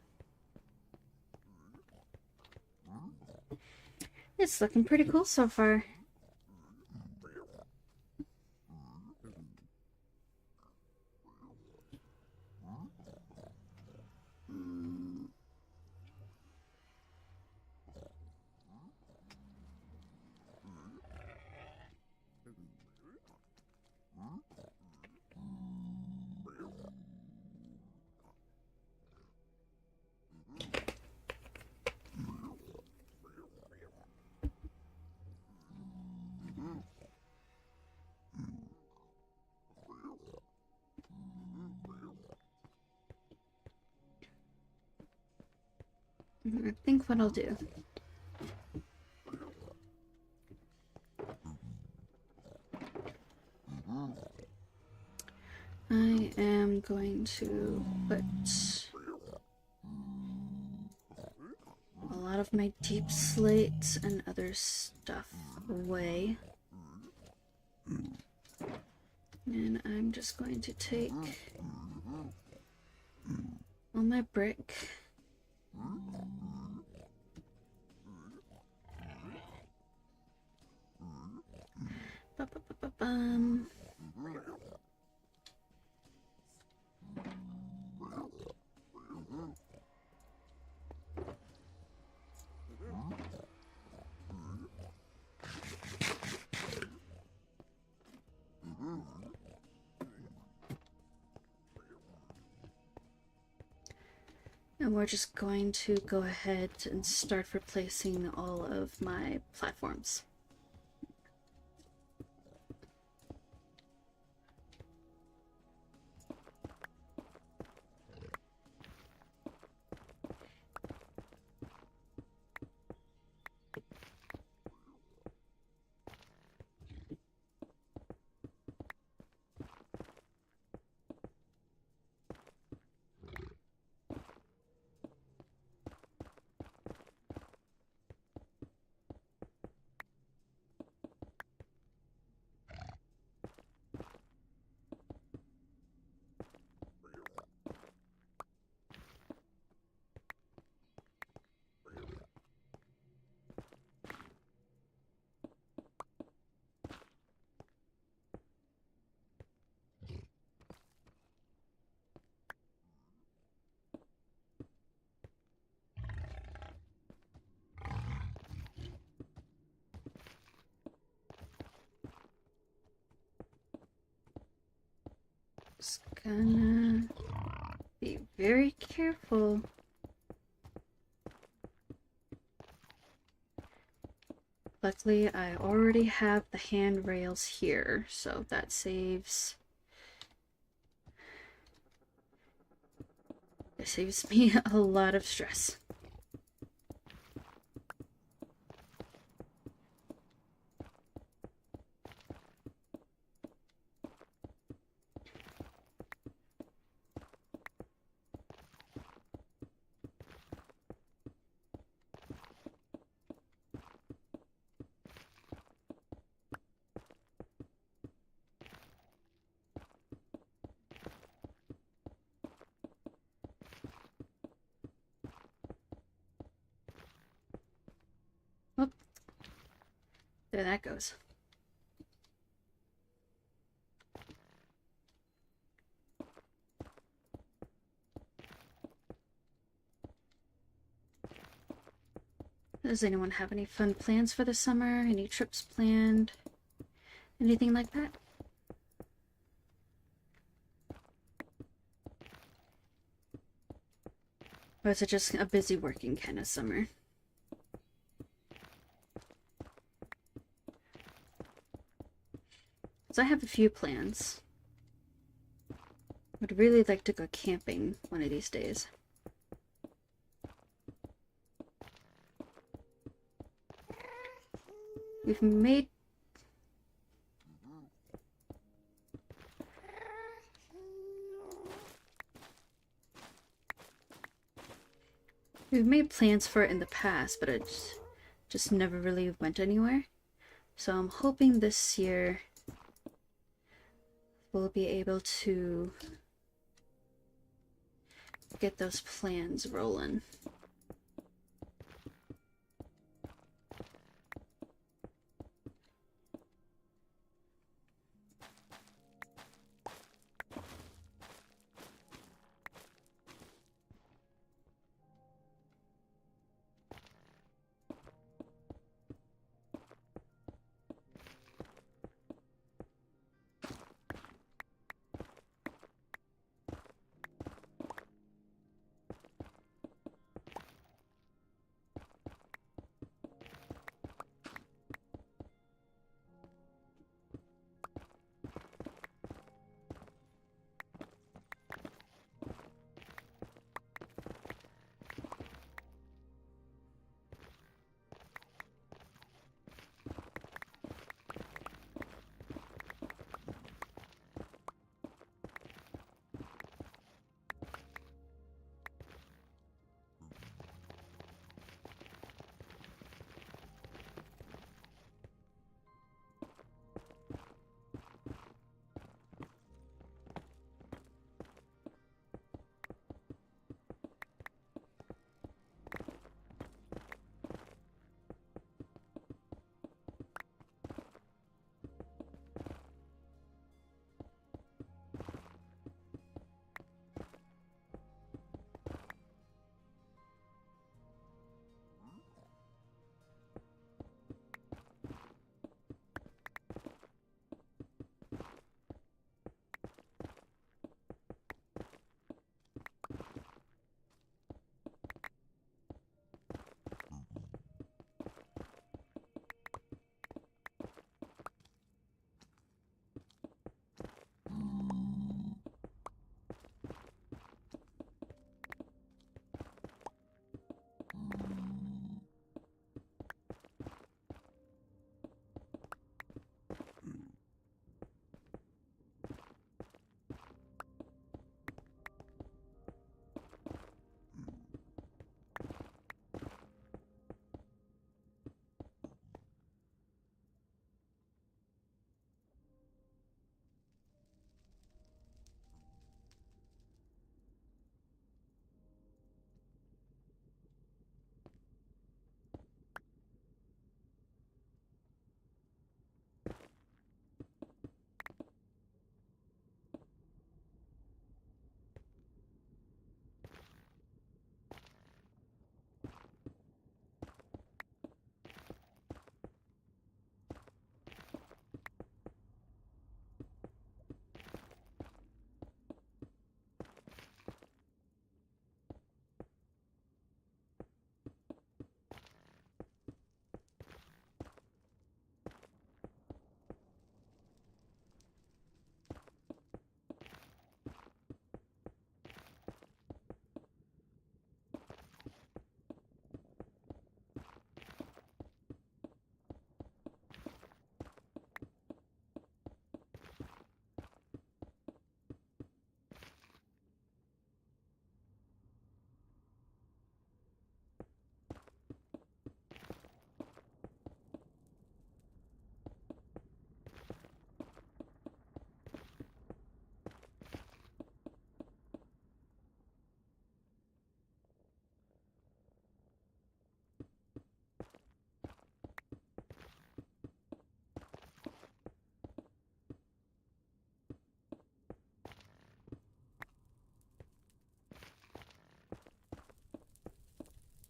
Speaker 1: It's looking pretty cool so far. I think what I'll do I am going to put a lot of my deep slate and other stuff away. And I'm just going to take all my brick. Ba-ba-ba-ba-bum. And we're just going to go ahead and start replacing all of my platforms. Just gonna be very careful. Luckily, I already have the handrails here, so that saves... It saves me a lot of stress. Whoop. There that goes. Does anyone have any fun plans for the summer? Any trips planned? Anything like that? Or is it just a busy working kind of summer? So I have a few plans. Would really like to go camping one of these days. We've made plans for it in the past, but it just never really went anywhere. So I'm hoping this year we'll be able to get those plans rolling.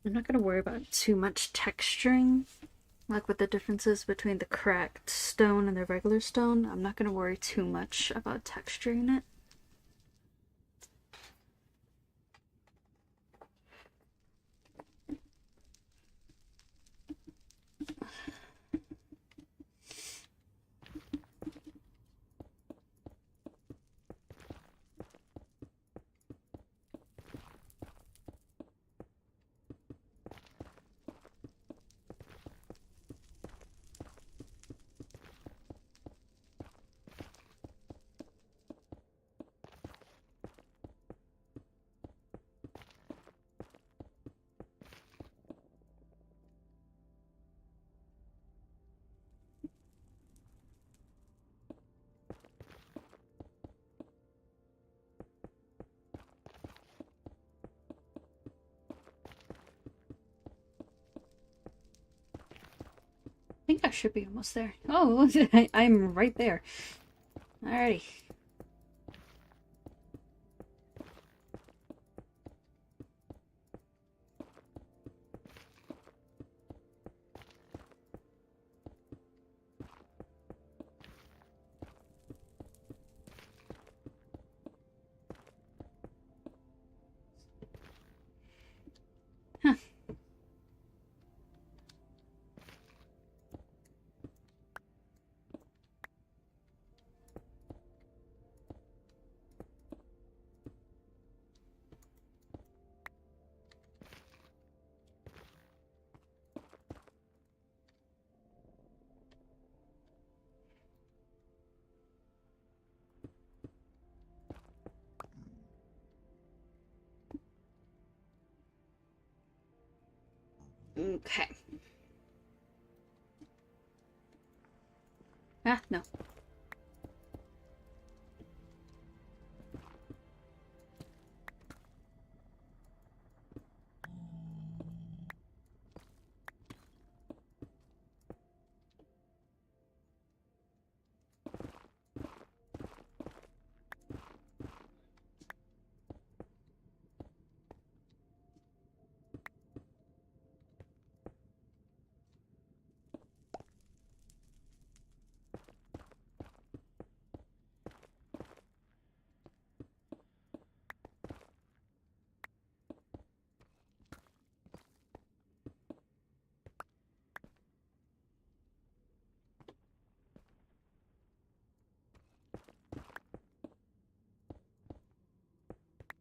Speaker 1: I'm not gonna worry about too much texturing, like with the differences between the cracked stone and the regular stone. I'm not gonna worry too much about texturing it. think I should be almost there. Oh, I'm right there. Alrighty. Huh. Okay. Ah, no.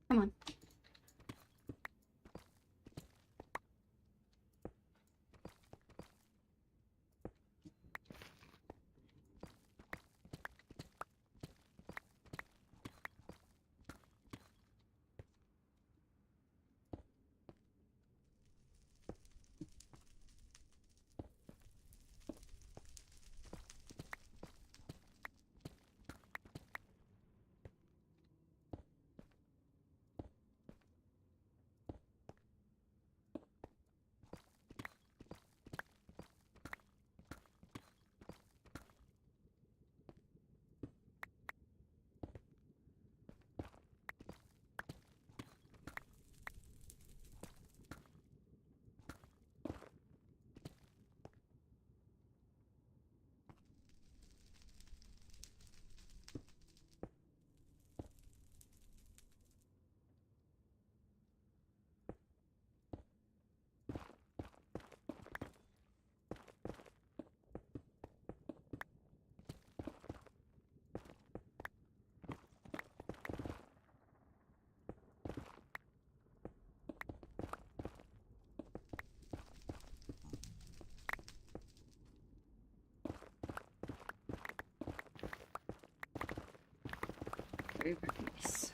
Speaker 1: Come on. Very, very nice.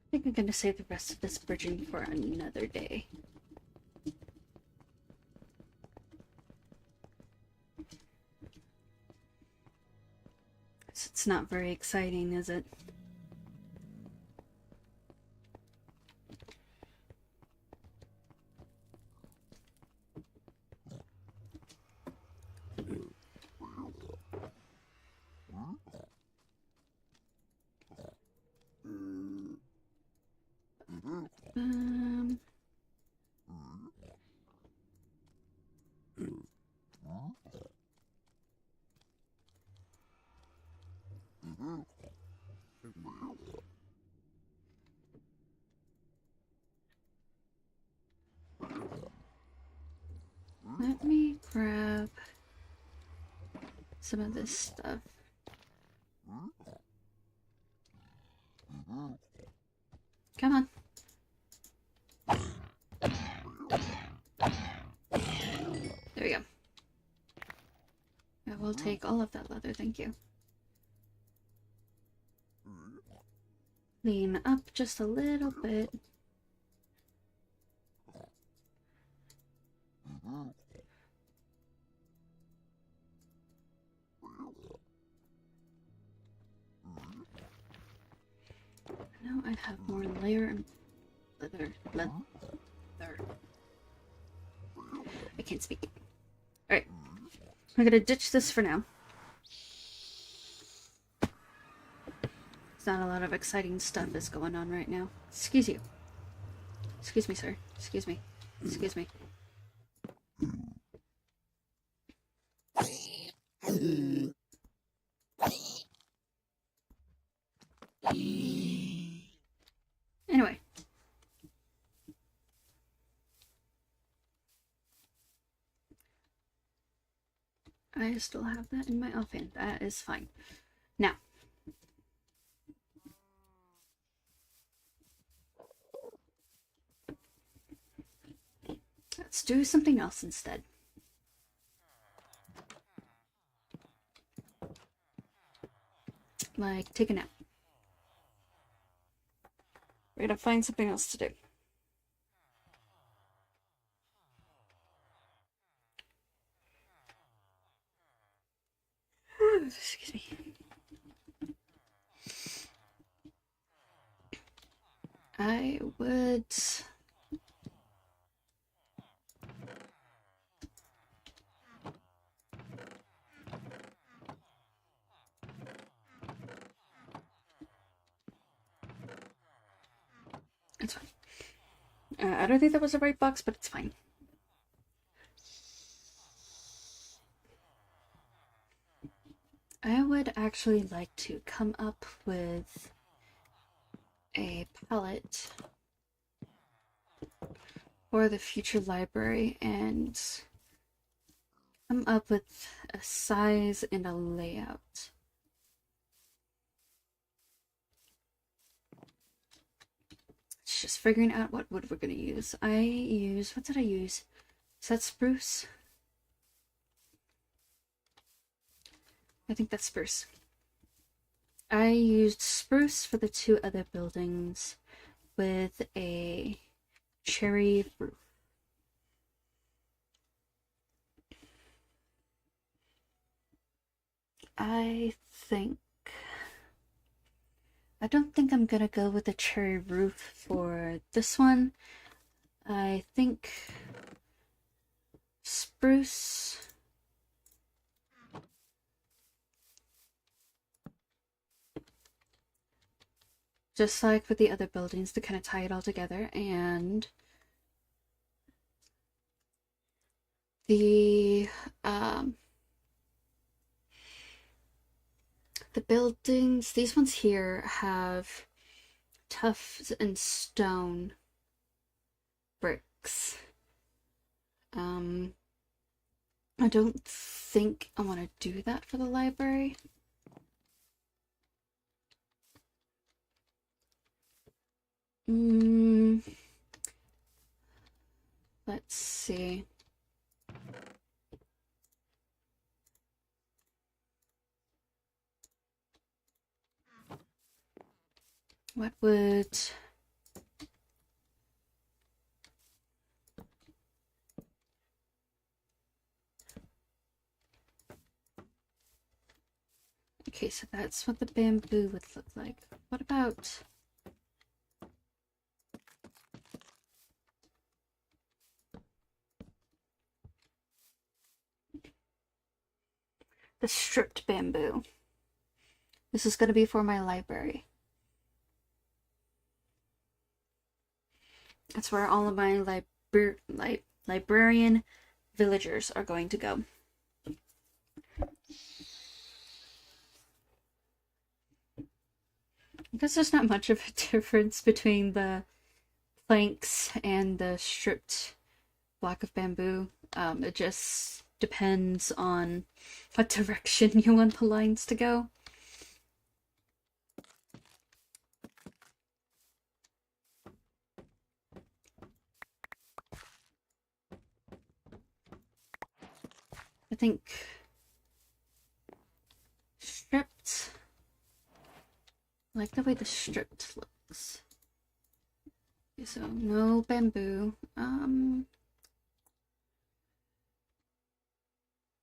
Speaker 1: I think I'm gonna save the rest of this bridging for another day. It's not very exciting, is it? Um, some of this stuff. Come on. There we go. I will take all of that leather, thank you. Lean up just a little bit. Now I have more layer and leather. I can't speak. Alright. I'm gonna ditch this for now. There's not a lot of exciting stuff is going on right now. Excuse you. Excuse me, sir. Excuse me. Excuse me. Anyway. I still have that in my offhand. That is fine. Now. Let's do something else instead. Like, take a nap. We're gonna find something else to do. Excuse me. I would... It's fine. I don't think that was the right box, but it's fine. I would actually like to come up with a palette for the future library and come up with a size and a layout. It's just figuring out what wood we're gonna use. What did I use? Is that spruce? I think that's spruce. I used spruce for the two other buildings with a cherry roof. I don't think I'm gonna go with a cherry roof for this one. I think spruce. Just like with the other buildings, to kind of tie it all together, and the buildings, these ones here have tufts and stone bricks. I don't think I want to do that for the library. Let's see. What would... Okay, so that's what the bamboo would look like. What about... the stripped bamboo? This is going to be for my library. That's where all of my librarian villagers are going to go. I guess there's not much of a difference between the planks and the stripped block of bamboo. It just depends on what direction you want the lines to go. I think stripped. I like the way the stripped looks. Okay, so no bamboo.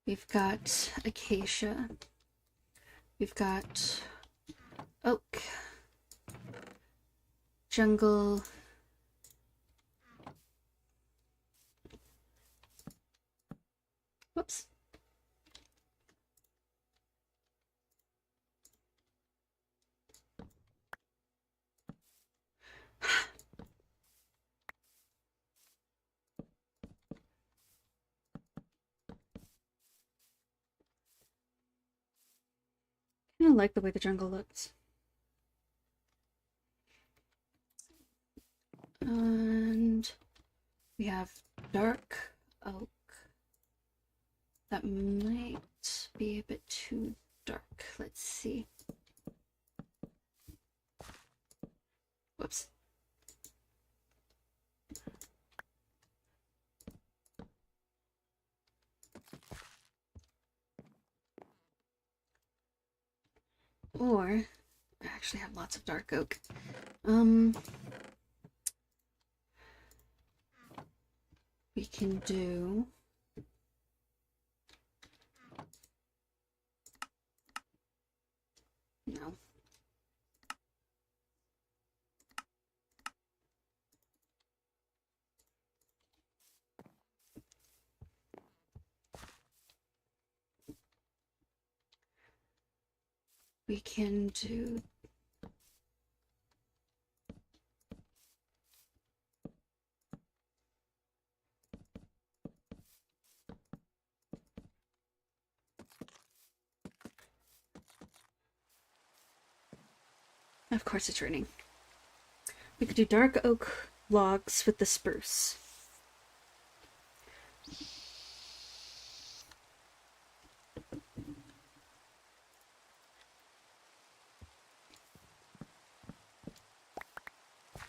Speaker 1: We've got acacia. We've got oak. Jungle. Whoops. I don't like the way the jungle looks. And we have dark oak. That might be a bit too dark. Let's see. Whoops. Or I actually have lots of dark oak. We can do no. We can do of course it's raining. We could do dark oak logs with the spruce.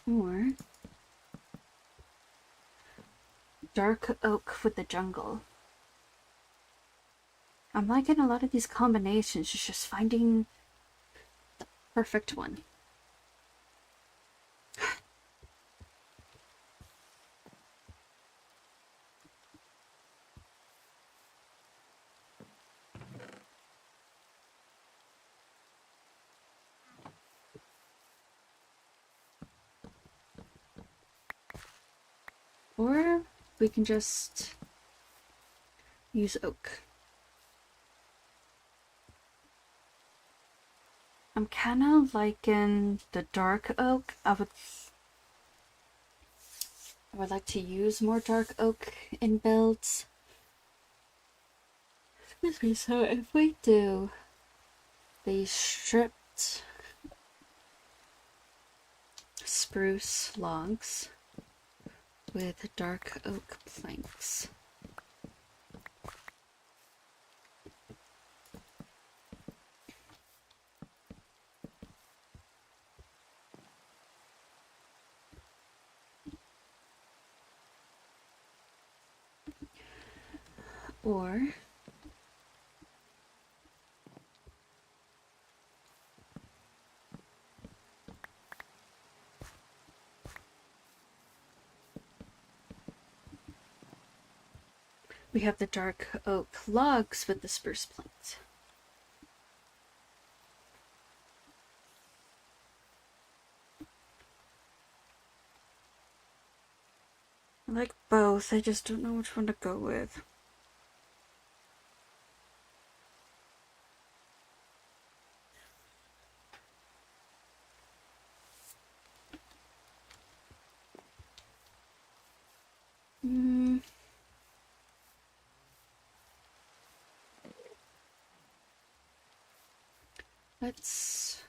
Speaker 1: Or dark oak with the jungle. I'm liking a lot of these combinations, just finding the perfect one. Or we can just use oak. I'm kind of liking the dark oak. I would like to use more dark oak in builds. Excuse me, so if we do the stripped spruce logs with dark oak planks. Or we have the dark oak logs with the spruce planks. I like both, I just don't know which one to go with. Let's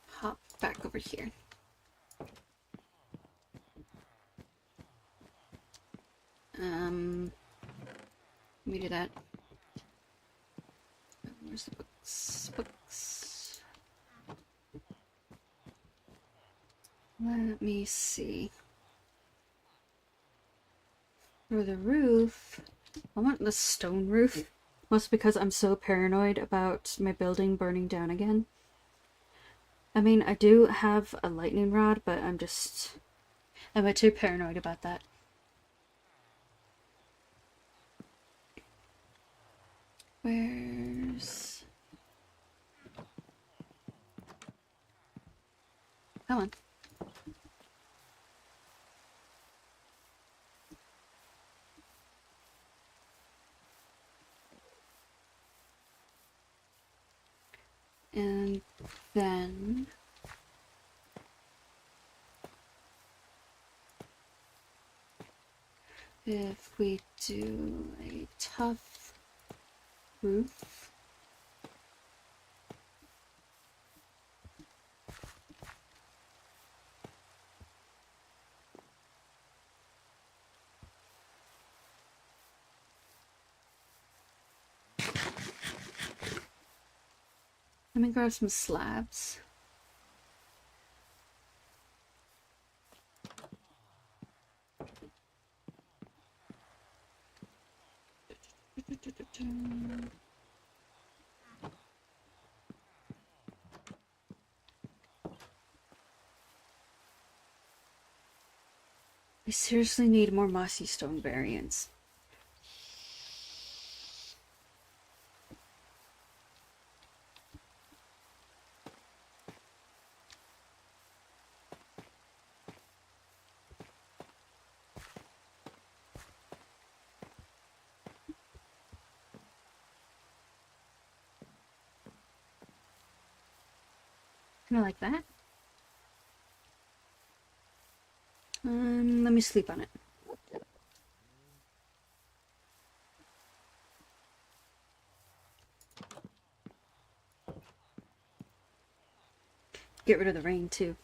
Speaker 1: hop back over here. Let me do that. Where's the books? Books. Let me see. For the roof, I want the stone roof. Mostly because I'm so paranoid about my building burning down again. I mean, I do have a lightning rod, but I'm a bit too paranoid about that. Where's... Come on. And then... if we do a tough roof... Let me grab some slabs. I seriously need more mossy stone variants. Kind of like that. Let me sleep on it. Get rid of the rain too.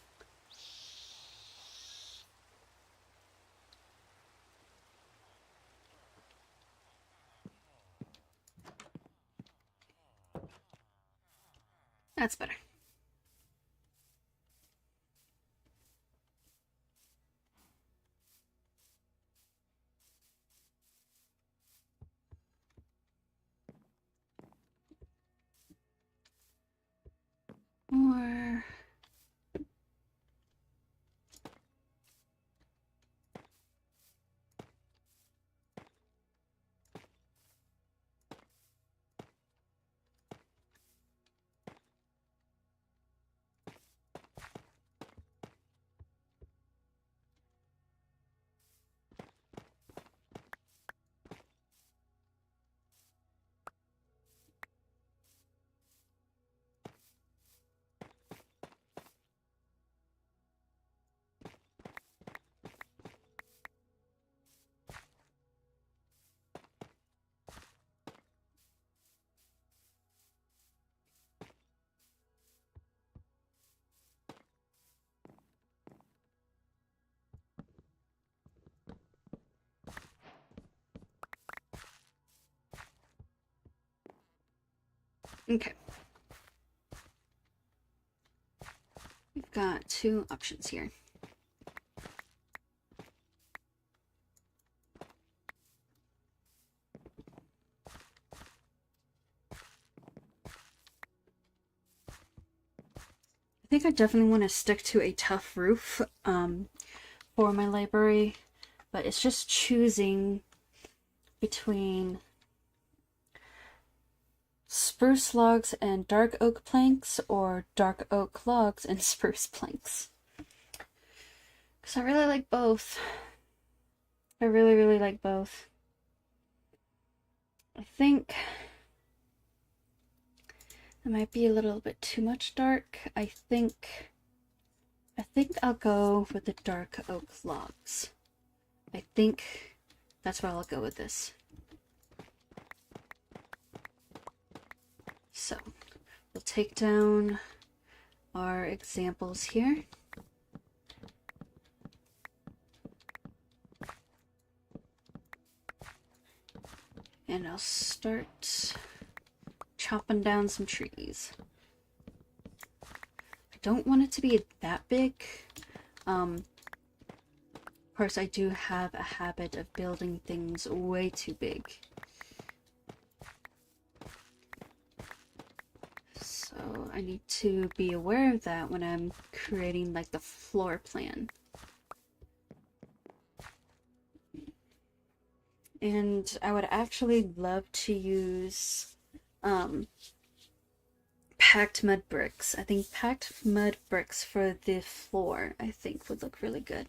Speaker 1: That's better. Or... okay. We've got two options here. I think I definitely want to stick to a tough roof for my library, but it's just choosing between spruce logs and dark oak planks or dark oak logs and spruce planks. Because I really like both. I really, really like both. I think it might be a little bit too much dark. I think I'll go with the dark oak logs. I think that's where I'll go with this. So, we'll take down our examples here. I'll start chopping down some trees. I don't want it to be that big. Of course, I do have a habit of building things way too big. So I need to be aware of that when I'm creating like the floor plan. And I would actually love to use packed mud bricks. I think packed mud bricks for the floor, I think, would look really good.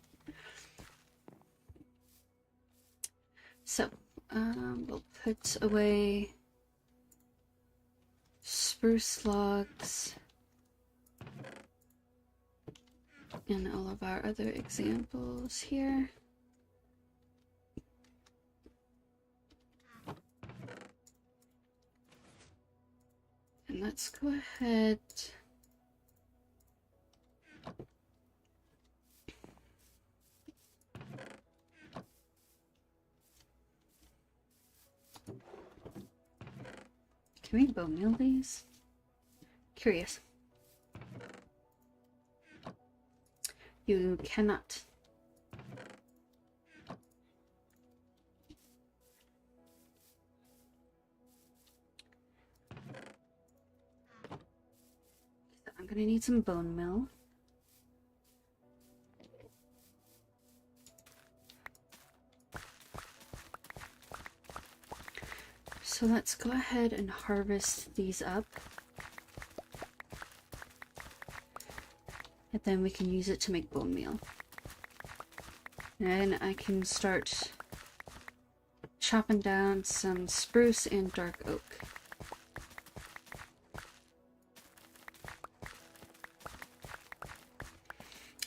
Speaker 1: So, we'll put away spruce logs and all of our other examples here. And let's go ahead. Can we bone meal these? Curious. You cannot. So I'm gonna need some bone meal. So let's go ahead and harvest these up. And then we can use it to make bone meal. And I can start chopping down some spruce and dark oak.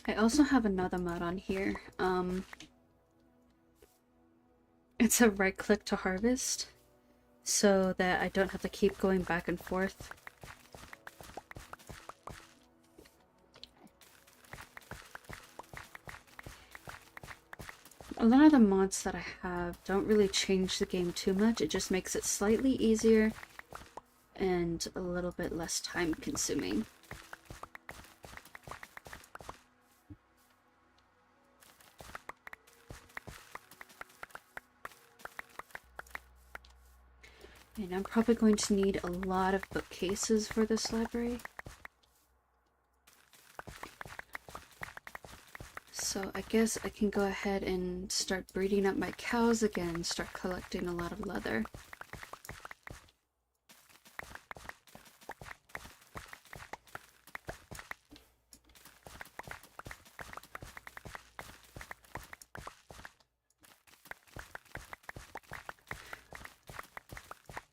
Speaker 1: I also have another mod on here. It's a right click to harvest, so that I don't have to keep going back and forth. A lot of the mods that I have don't really change the game too much. It just makes it slightly easier and a little bit less time consuming. And I'm probably going to need a lot of bookcases for this library. So I guess I can go ahead and start breeding up my cows again, start collecting a lot of leather.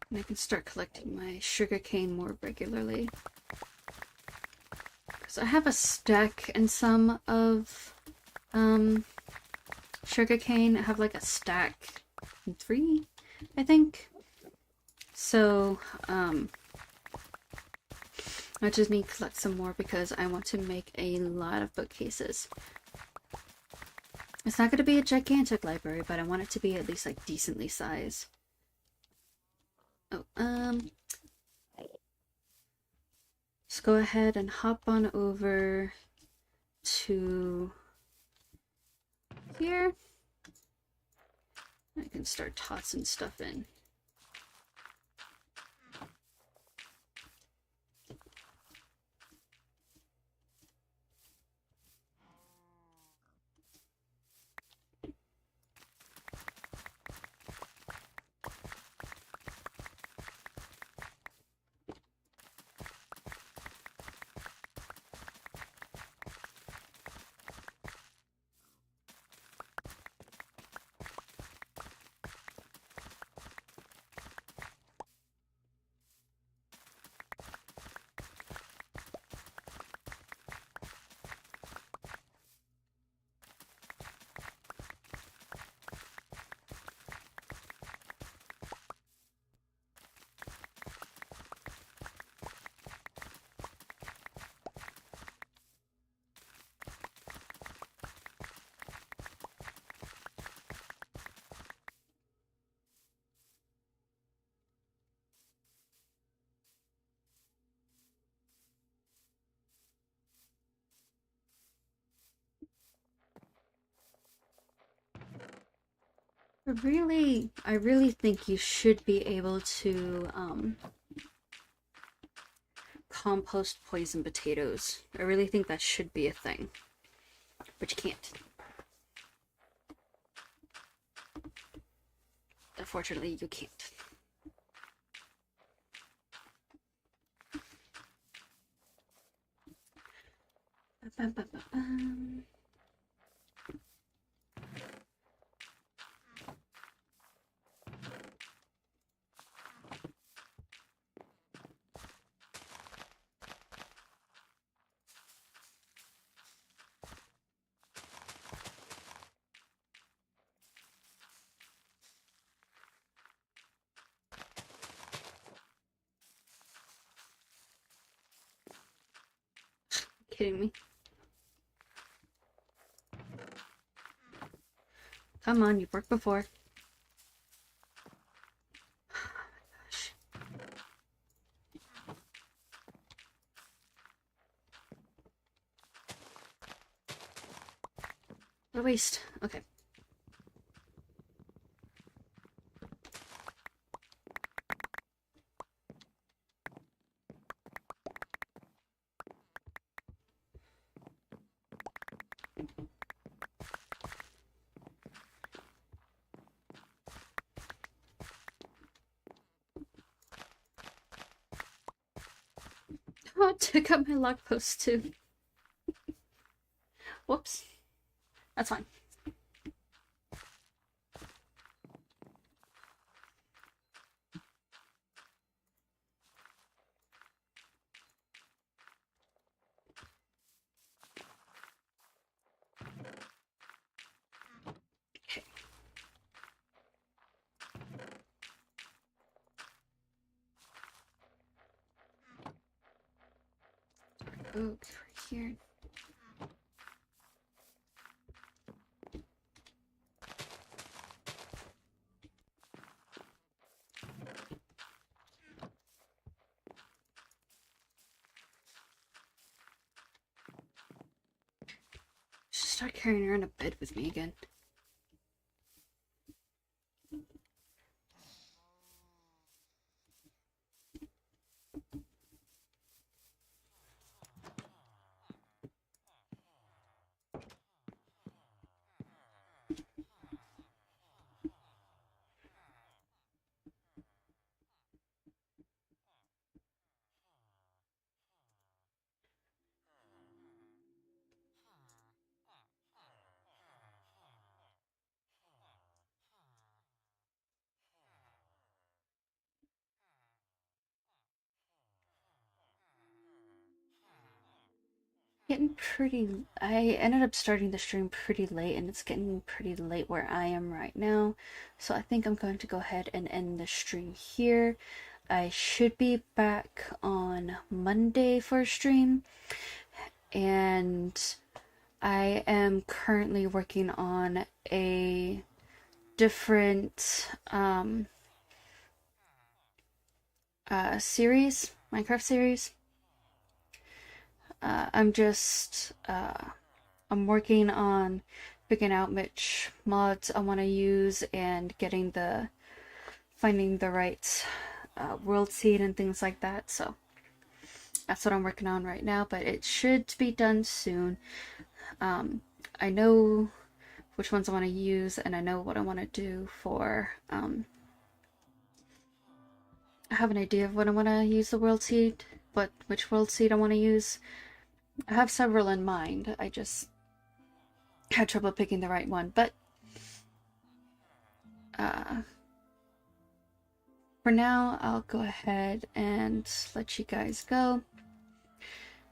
Speaker 1: And I can start collecting my sugarcane more regularly. Because I have a stack and some of sugarcane. I have like a stack and 3, I think. So I just need to collect some more because I want to make a lot of bookcases. It's not going to be a gigantic library, but I want it to be at least like decently sized. Oh, let's go ahead and hop on over to here. I can start tossing stuff in. I really think you should be able to compost poison potatoes. I really think that should be a thing, but you can't. Unfortunately, you can't. Kidding me? Come on, you've worked before. Gosh. What a waste. Okay. Oh, it took up my log post too. Whoops. That's fine. Okay. Okay, right here. Just start carrying around a bed with me again. Getting pretty. I ended up starting the stream pretty late, and it's getting pretty late where I am right now. So I think I'm going to go ahead and end the stream here. I should be back on Monday for a stream, and I am currently working on a different series, Minecraft series. I'm working on figuring out which mods I want to use and finding the right world seed and things like that. So that's what I'm working on right now, but it should be done soon. I know which ones I want to use, and I know what I want to do for, I have an idea of what I want to use the world seed, but which world seed I want to use. I have several in mind. I just had trouble picking the right one, but for now, I'll go ahead and let you guys go.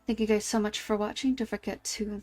Speaker 1: Thank you guys so much for watching. Don't forget to